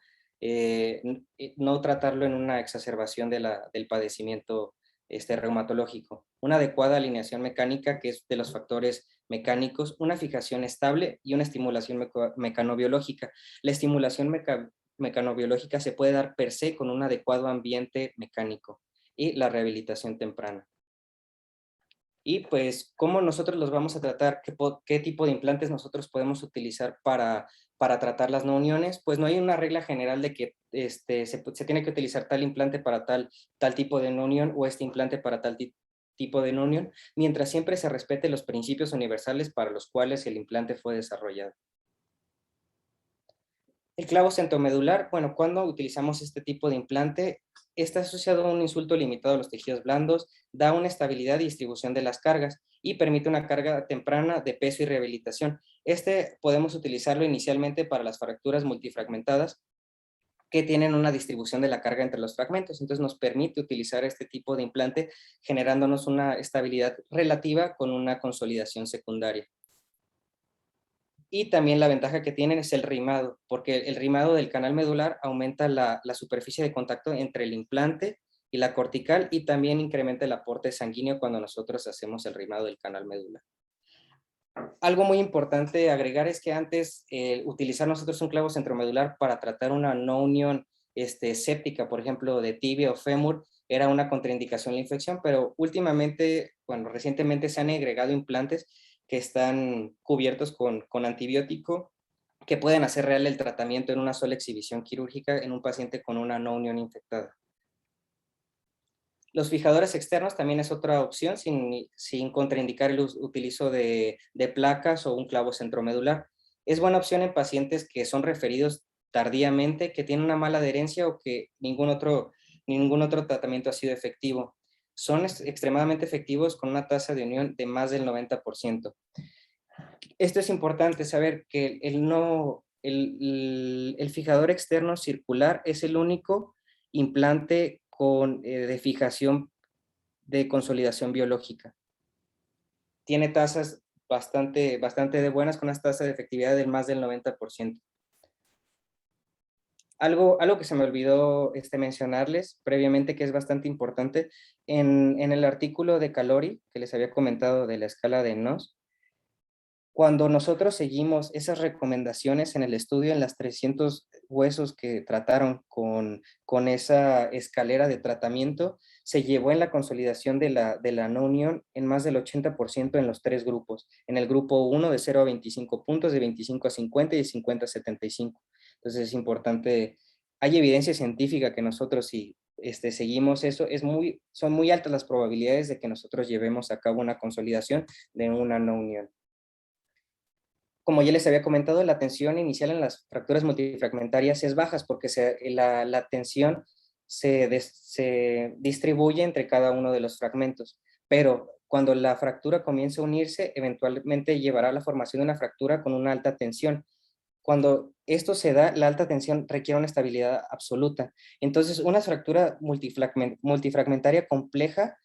no tratarlo en una exacerbación del padecimiento reumatológico. Una adecuada alineación mecánica, que es de los factores mecánicos, una fijación estable y una estimulación mecanobiológica. La estimulación mecanobiológica se puede dar per se con un adecuado ambiente mecánico y la rehabilitación temprana. Y pues, ¿cómo nosotros los vamos a tratar? ¿Qué tipo de implantes nosotros podemos utilizar para tratar las no uniones? Pues no hay una regla general de que se tiene que utilizar tal implante para tal tipo de no unión o este implante para tal tipo de no unión, mientras siempre se respete los principios universales para los cuales el implante fue desarrollado. El clavo centromedular, bueno, cuando utilizamos este tipo de implante, está asociado a un insulto limitado a los tejidos blandos, da una estabilidad y distribución de las cargas y permite una carga temprana de peso y rehabilitación. Podemos utilizarlo inicialmente para las fracturas multifragmentadas que tienen una distribución de la carga entre los fragmentos. Entonces nos permite utilizar este tipo de implante generándonos una estabilidad relativa con una consolidación secundaria. Y también la ventaja que tienen es el rimado, porque el rimado del canal medular aumenta la superficie de contacto entre el implante y la cortical y también incrementa el aporte sanguíneo cuando nosotros hacemos el rimado del canal medular. Algo muy importante agregar es que antes utilizar nosotros un clavo centromedular para tratar una no unión séptica, por ejemplo, de tibia o fémur, era una contraindicación la infección, pero últimamente, bueno, recientemente se han agregado implantes que están cubiertos con antibiótico que pueden hacer real el tratamiento en una sola exhibición quirúrgica en un paciente con una no unión infectada. Los fijadores externos también es otra opción sin contraindicar el utilizo de placas o un clavo centromedular. Es buena opción en pacientes que son referidos tardíamente, que tienen una mala adherencia o que ningún otro tratamiento ha sido efectivo. Son extremadamente efectivos con una tasa de unión de más del 90%. Esto es importante saber que el fijador externo circular es el único implante de fijación de consolidación biológica. Tiene tasas bastante de buenas, con unas tasas de efectividad del más del 90%. Algo que se me olvidó mencionarles previamente, que es bastante importante, en el artículo de Calori, que les había comentado de la escala de NOS, cuando nosotros seguimos esas recomendaciones en el estudio, en las 300 huesos que trataron con esa escalera de tratamiento, se llevó en la consolidación de la no unión en más del 80% en los 3 grupos. En el grupo 1 de 0 a 25 puntos, de 25 a 50 y de 50 a 75. Entonces es importante, hay evidencia científica que nosotros si seguimos eso, son muy altas las probabilidades de que nosotros llevemos a cabo una consolidación de una no unión. Como ya les había comentado, la tensión inicial en las fracturas multifragmentarias es baja porque la tensión se distribuye entre cada uno de los fragmentos, pero cuando la fractura comienza a unirse, eventualmente llevará a la formación de una fractura con una alta tensión. Cuando esto se da, la alta tensión requiere una estabilidad absoluta. Entonces, una fractura multifragmentaria compleja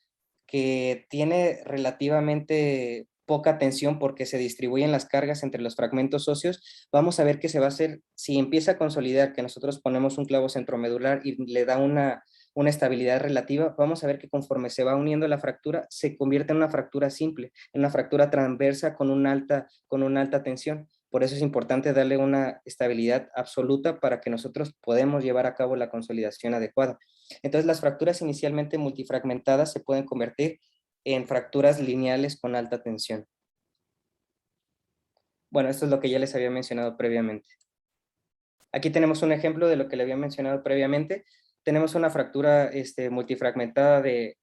que tiene relativamente poca tensión porque se distribuyen las cargas entre los fragmentos óseos, vamos a ver que se va a hacer, si empieza a consolidar, que nosotros ponemos un clavo centromedular y le da una estabilidad relativa, vamos a ver que conforme se va uniendo la fractura, se convierte en una fractura simple, en una fractura transversa con una alta tensión. Por eso es importante darle una estabilidad absoluta para que nosotros podamos llevar a cabo la consolidación adecuada. Entonces, las fracturas inicialmente multifragmentadas se pueden convertir en fracturas lineales con alta tensión. Bueno, esto es lo que ya les había mencionado previamente. Aquí tenemos un ejemplo de lo que le había mencionado previamente. Tenemos una fractura multifragmentada de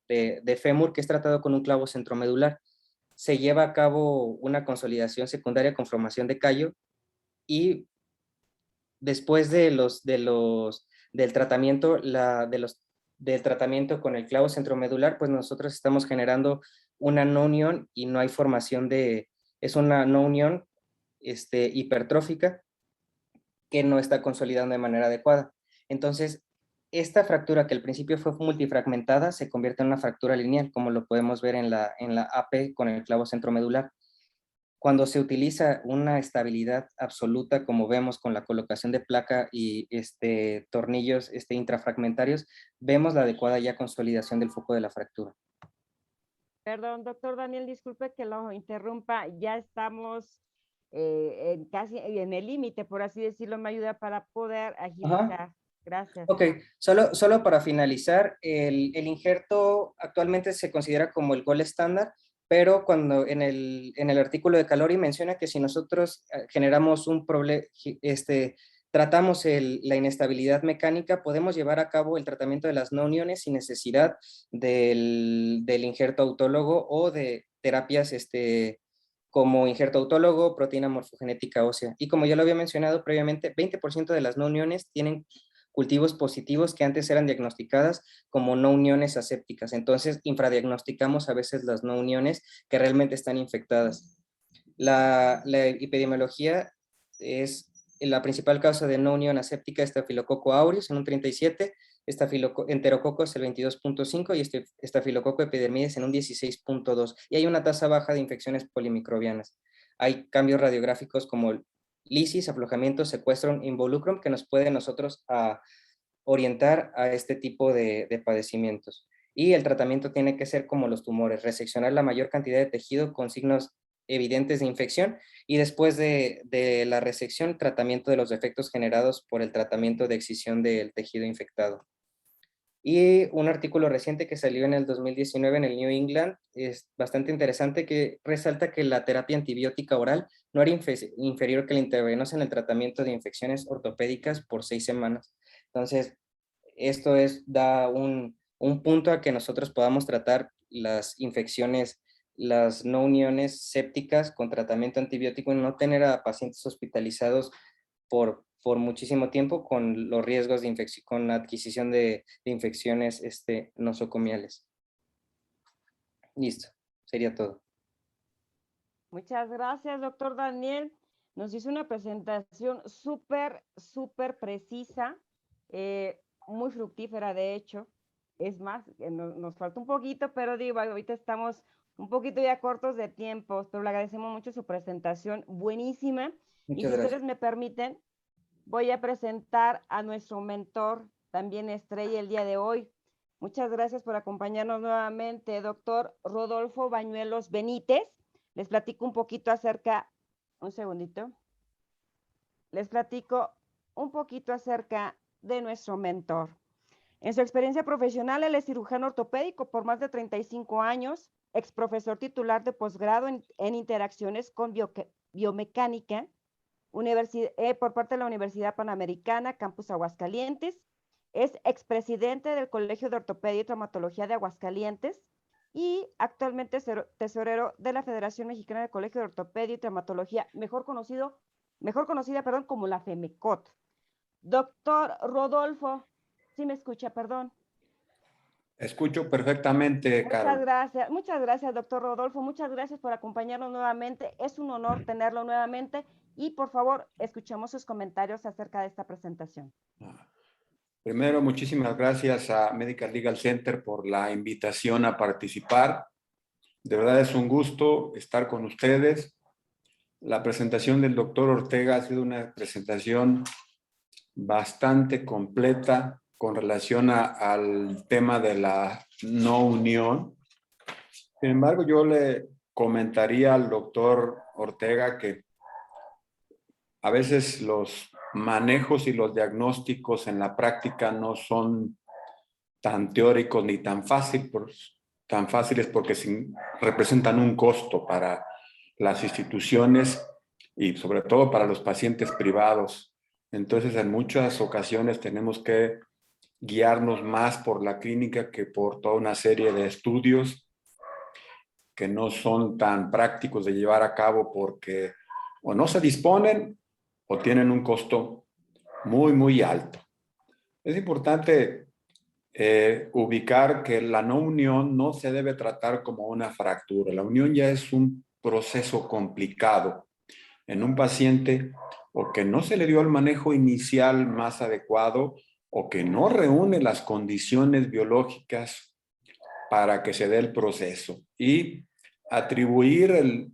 fémur que es tratado con un clavo centromedular. Se lleva a cabo una consolidación secundaria con formación de callo y después del tratamiento, del tratamiento con el clavo centromedular, pues nosotros estamos generando una no unión y no hay formación es una no unión hipertrófica que no está consolidando de manera adecuada. Entonces, esta fractura que al principio fue multifragmentada se convierte en una fractura lineal, como lo podemos ver en la AP con el clavo centromedular. Cuando se utiliza una estabilidad absoluta, como vemos con la colocación de placa y tornillos intrafragmentarios, vemos la adecuada ya consolidación del foco de la fractura. Perdón, doctor Daniel, disculpe que lo interrumpa. Ya estamos casi en el límite, por así decirlo. Me ayuda para poder agilizar. Ajá. Gracias. Ok, solo para finalizar, el injerto actualmente se considera como el gol estándar, pero cuando en el artículo de Calori menciona que si nosotros generamos un problema, tratamos la inestabilidad mecánica, podemos llevar a cabo el tratamiento de las no uniones sin necesidad del injerto autólogo o de terapias como injerto autólogo, proteína morfogenética ósea. Y como ya lo había mencionado previamente, 20% de las no uniones tienen cultivos positivos que antes eran diagnosticadas como no uniones asépticas. Entonces, infradiagnosticamos a veces las no uniones que realmente están infectadas. La epidemiología es la principal causa de no unión aséptica, Estafilococo aureus en un 37, enterococos el 22.5 y Estafilococo epidermidis en un 16.2. Y hay una tasa baja de infecciones polimicrobianas. Hay cambios radiográficos como lisis, aflojamiento, secuestro, involucrum, que nos puede nosotros orientar a este tipo de padecimientos. Y el tratamiento tiene que ser como los tumores, reseccionar la mayor cantidad de tejido con signos evidentes de infección y después de la resección, tratamiento de los defectos generados por el tratamiento de excisión del tejido infectado. Y un artículo reciente que salió en el 2019 en el New England es bastante interesante, que resalta que la terapia antibiótica oral no era inferior que la intravenosa en el tratamiento de infecciones ortopédicas por 6 semanas. Entonces, esto da un punto a que nosotros podamos tratar las infecciones, las no uniones sépticas con tratamiento antibiótico y no tener a pacientes hospitalizados por muchísimo tiempo con los riesgos de infección, con la adquisición de infecciones nosocomiales. Listo, sería todo. Muchas gracias, doctor Daniel. Nos hizo una presentación súper precisa, muy fructífera, de hecho. Es más, nos falta un poquito, pero digo, ahorita estamos un poquito ya cortos de tiempo, pero le agradecemos mucho su presentación, buenísima. Y Muchas si ustedes gracias. me permiten, voy a presentar a nuestro mentor, también estrella el día de hoy. Muchas gracias por acompañarnos nuevamente, doctor Rodolfo Bañuelos Benítez. Les platico un poquito acerca, un segundito, les platico un poquito acerca de nuestro mentor. En su experiencia profesional, él es cirujano ortopédico por más de 35 años, ex profesor titular de posgrado en interacciones con biomecánica, por parte de la Universidad Panamericana, Campus Aguascalientes. Es expresidente del Colegio de Ortopedia y Traumatología de Aguascalientes y actualmente es tesorero de la Federación Mexicana de Colegio de Ortopedia y Traumatología, mejor conocida, como la FEMECOT. Doctor Rodolfo, ¿sí me escucha? Perdón. Escucho perfectamente, Carol. Muchas gracias, doctor Rodolfo. Muchas gracias por acompañarnos nuevamente. Es un honor tenerlo nuevamente y por favor, escuchemos sus comentarios acerca de esta presentación. Primero, muchísimas gracias a Medical Legal Center por la invitación a participar. De verdad es un gusto estar con ustedes. La presentación del doctor Ortega ha sido una presentación bastante completa con relación al tema de la no unión. Sin embargo, yo le comentaría al doctor Ortega que a veces los manejos y los diagnósticos en la práctica no son tan teóricos ni tan fáciles porque representan un costo para las instituciones y sobre todo para los pacientes privados. Entonces, en muchas ocasiones tenemos que guiarnos más por la clínica que por toda una serie de estudios que no son tan prácticos de llevar a cabo porque o no se disponen o tienen un costo muy alto. Es importante ubicar que la no unión no se debe tratar como una fractura. La unión ya es un proceso complicado en un paciente o que no se le dio el manejo inicial más adecuado o que no reúne las condiciones biológicas para que se dé el proceso. Y atribuir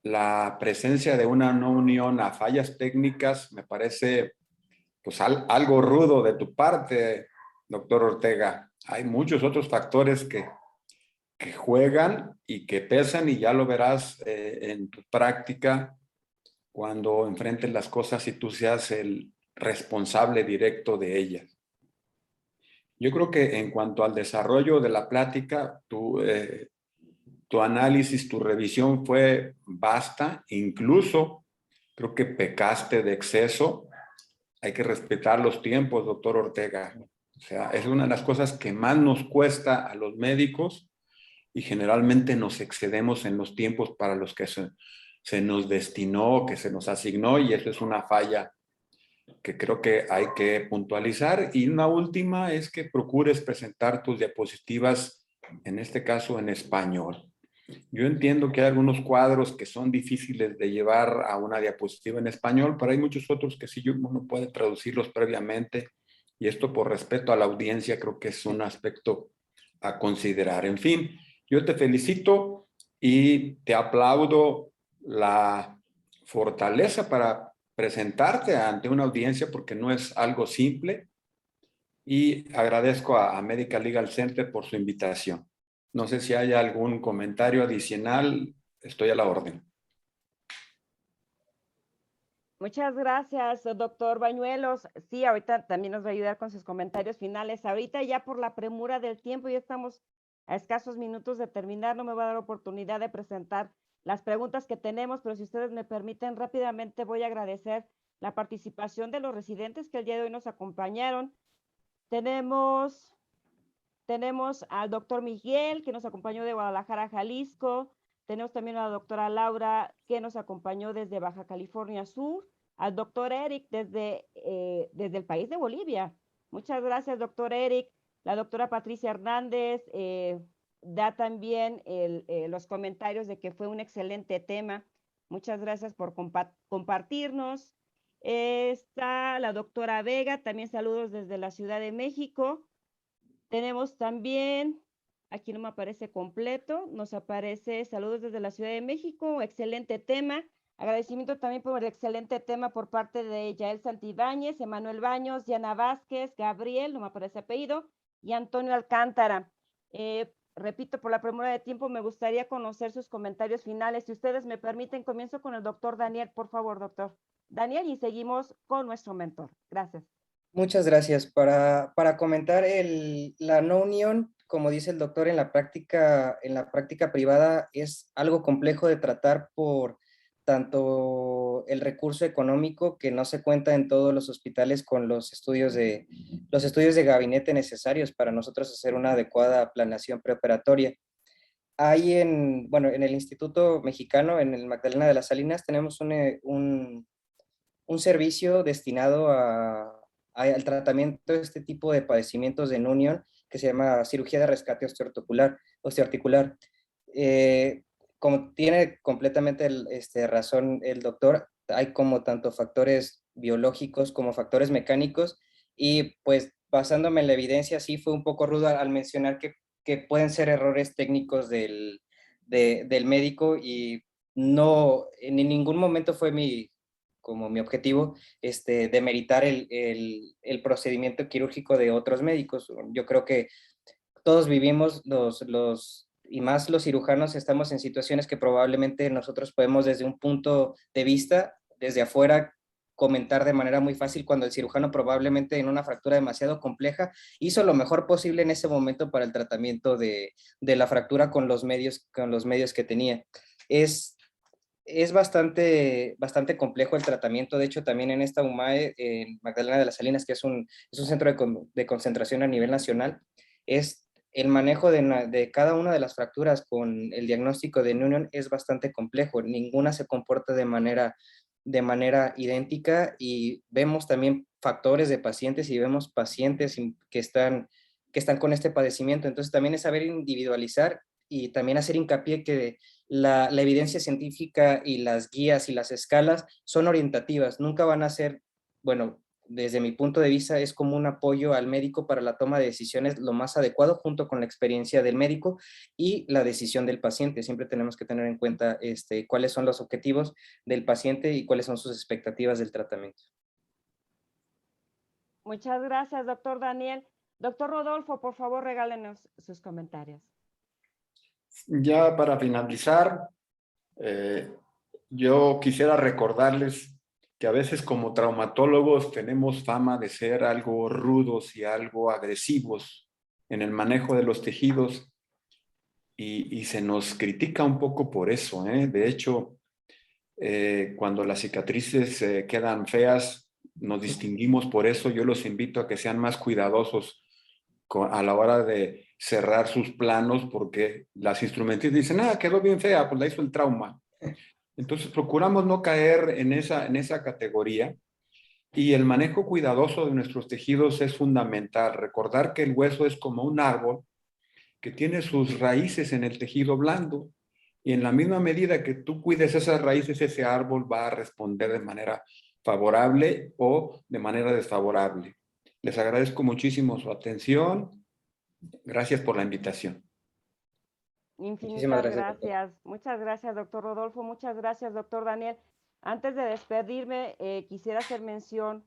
la presencia de una no unión a fallas técnicas me parece pues algo rudo de tu parte, doctor Ortega. Hay muchos otros factores que juegan y que pesan, y ya lo verás en tu práctica cuando enfrentes las cosas y tú seas el responsable directo de ellas. Yo creo que en cuanto al desarrollo de la plática, tu análisis, tu revisión fue vasta, incluso creo que pecaste de exceso. Hay que respetar los tiempos, doctor Ortega. O sea, es una de las cosas que más nos cuesta a los médicos, y generalmente nos excedemos en los tiempos para los que se nos destinó, que se nos asignó, y eso es una falla que creo que hay que puntualizar. Y una última es que procures presentar tus diapositivas, en este caso en español. Yo entiendo que hay algunos cuadros que son difíciles de llevar a una diapositiva en español, pero hay muchos otros que sí uno puede traducirlos previamente, y esto por respeto a la audiencia creo que es un aspecto a considerar. En fin, yo te felicito y te aplaudo la fortaleza para presentarte ante una audiencia, porque no es algo simple, y agradezco a Medical Legal Center por su invitación. No sé si hay algún comentario adicional, estoy a la orden. Muchas gracias, doctor Bañuelos. Sí, ahorita también nos va a ayudar con sus comentarios finales. Ahorita ya por la premura del tiempo, ya estamos a escasos minutos de terminar, no me va a dar oportunidad de presentar las preguntas que tenemos, pero si ustedes me permiten rápidamente voy a agradecer la participación de los residentes que el día de hoy nos acompañaron. Tenemos al doctor Miguel, que nos acompañó de Guadalajara, Jalisco. Tenemos también a la doctora Laura, que nos acompañó desde Baja California Sur. Al doctor Eric, desde el país de Bolivia. Muchas gracias, doctor Eric. La doctora Patricia Hernández da también los comentarios de que fue un excelente tema. Muchas gracias por compartirnos. Está la doctora Vega, también saludos desde la Ciudad de México. Tenemos también, aquí no me aparece completo, nos aparece saludos desde la Ciudad de México, excelente tema. Agradecimiento también por el excelente tema por parte de Yael Santibáñez, Emanuel Baños, Diana Vázquez, Gabriel, no me aparece apellido, y Antonio Alcántara. Repito, por la premura de tiempo, me gustaría conocer sus comentarios finales. Si ustedes me permiten, comienzo con el doctor Daniel, por favor, doctor Daniel, y seguimos con nuestro mentor. Gracias. Muchas gracias. Para comentar la no unión, como dice el doctor, en la práctica privada es algo complejo de tratar por tanto el recurso económico, que no se cuenta en todos los hospitales con los estudios de gabinete necesarios para nosotros hacer una adecuada planeación preoperatoria. Hay en el Instituto Mexicano, en el Magdalena de las Salinas, tenemos un servicio destinado al tratamiento de este tipo de padecimientos de no unión, que se llama cirugía de rescate osteoarticular. Como tiene completamente razón el doctor, hay como tanto factores biológicos como factores mecánicos, y pues basándome en la evidencia, sí fue un poco rudo al mencionar que pueden ser errores técnicos del médico, y no, en ningún momento fue como mi objetivo, demeritar el procedimiento quirúrgico de otros médicos. Yo creo que todos vivimos, y más los cirujanos, estamos en situaciones que probablemente nosotros podemos desde un punto de vista, desde afuera, comentar de manera muy fácil, cuando el cirujano probablemente en una fractura demasiado compleja hizo lo mejor posible en ese momento para el tratamiento de la fractura con los medios que tenía. Es bastante complejo el tratamiento. De hecho, también en esta UMAE, en Magdalena de las Salinas, que es un centro de concentración a nivel nacional, es el manejo de cada una de las fracturas con el diagnóstico de no unión es bastante complejo. Ninguna se comporta de manera idéntica, y vemos también factores de pacientes y vemos pacientes que están con este padecimiento. Entonces, también es saber individualizar y también hacer hincapié que la evidencia científica y las guías y las escalas son orientativas, nunca van a ser, bueno, desde mi punto de vista, es como un apoyo al médico para la toma de decisiones lo más adecuado junto con la experiencia del médico y la decisión del paciente. Siempre tenemos que tener en cuenta cuáles son los objetivos del paciente y cuáles son sus expectativas del tratamiento. Muchas gracias, doctor Daniel. Doctor Rodolfo, por favor, regálenos sus comentarios. Ya para finalizar, yo quisiera recordarles que a veces como traumatólogos tenemos fama de ser algo rudos y algo agresivos en el manejo de los tejidos y se nos critica un poco por eso, ¿eh? De hecho, cuando las cicatrices quedan feas, nos distinguimos por eso. Yo los invito a que sean más cuidadosos a la hora de cerrar sus planos, porque las instrumentistas dicen, quedó bien fea, pues la hizo el trauma. Entonces procuramos no caer en esa categoría, y el manejo cuidadoso de nuestros tejidos es fundamental. Recordar que el hueso es como un árbol que tiene sus raíces en el tejido blando, y en la misma medida que tú cuides esas raíces, ese árbol va a responder de manera favorable o de manera desfavorable. Les agradezco muchísimo su atención. Gracias por la invitación. Infinitas Gracias. gracias. Muchas gracias, doctor Rodolfo. Muchas gracias, doctor Daniel. Antes de despedirme, quisiera hacer mención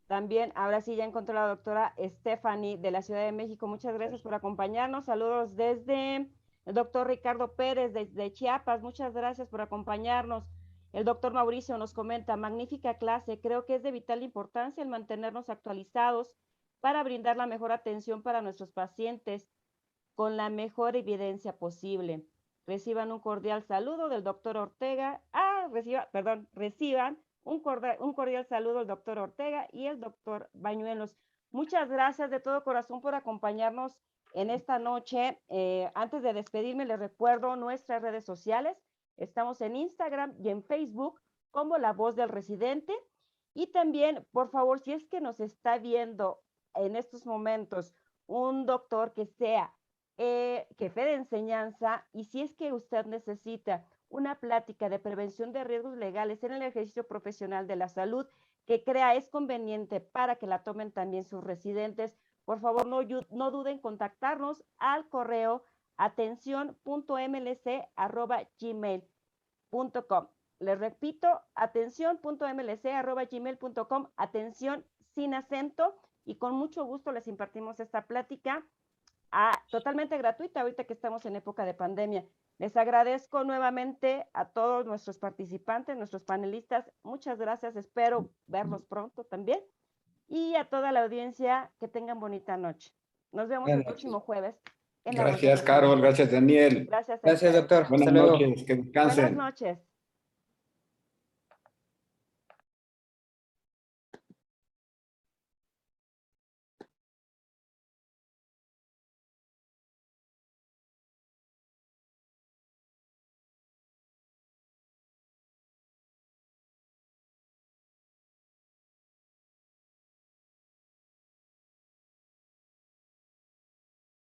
también, ahora sí ya encontré a la doctora Stephanie de la Ciudad de México. Muchas gracias por acompañarnos. Saludos desde el doctor Ricardo Pérez desde Chiapas. Muchas gracias por acompañarnos. El doctor Mauricio nos comenta, magnífica clase. Creo que es de vital importancia el mantenernos actualizados para brindar la mejor atención para nuestros pacientes con la mejor evidencia posible. Reciban un cordial saludo del doctor Ortega. Reciban un cordial saludo del doctor Ortega y el doctor Bañuelos. Muchas gracias de todo corazón por acompañarnos en esta noche. Antes de despedirme, les recuerdo nuestras redes sociales. Estamos en Instagram y en Facebook como La Voz del Residente. Y también, por favor, si es que nos está viendo en estos momentos un doctor que sea jefe de enseñanza, y si es que usted necesita una plática de prevención de riesgos legales en el ejercicio profesional de la salud que crea es conveniente para que la tomen también sus residentes, por favor no duden en contactarnos al correo atención.mlc@gmail.com. Les repito, atención.mlc@gmail.com, atención sin acento, y con mucho gusto les impartimos esta plática totalmente gratuita ahorita que estamos en época de pandemia. Les agradezco nuevamente a todos nuestros participantes, nuestros panelistas. Muchas gracias, espero verlos pronto también. Y a toda la audiencia, que tengan bonita noche. Nos vemos el próximo jueves. Gracias, Carol. Gracias, Daniel. Gracias, doctor. Buenas noches. Que descansen. Buenas noches.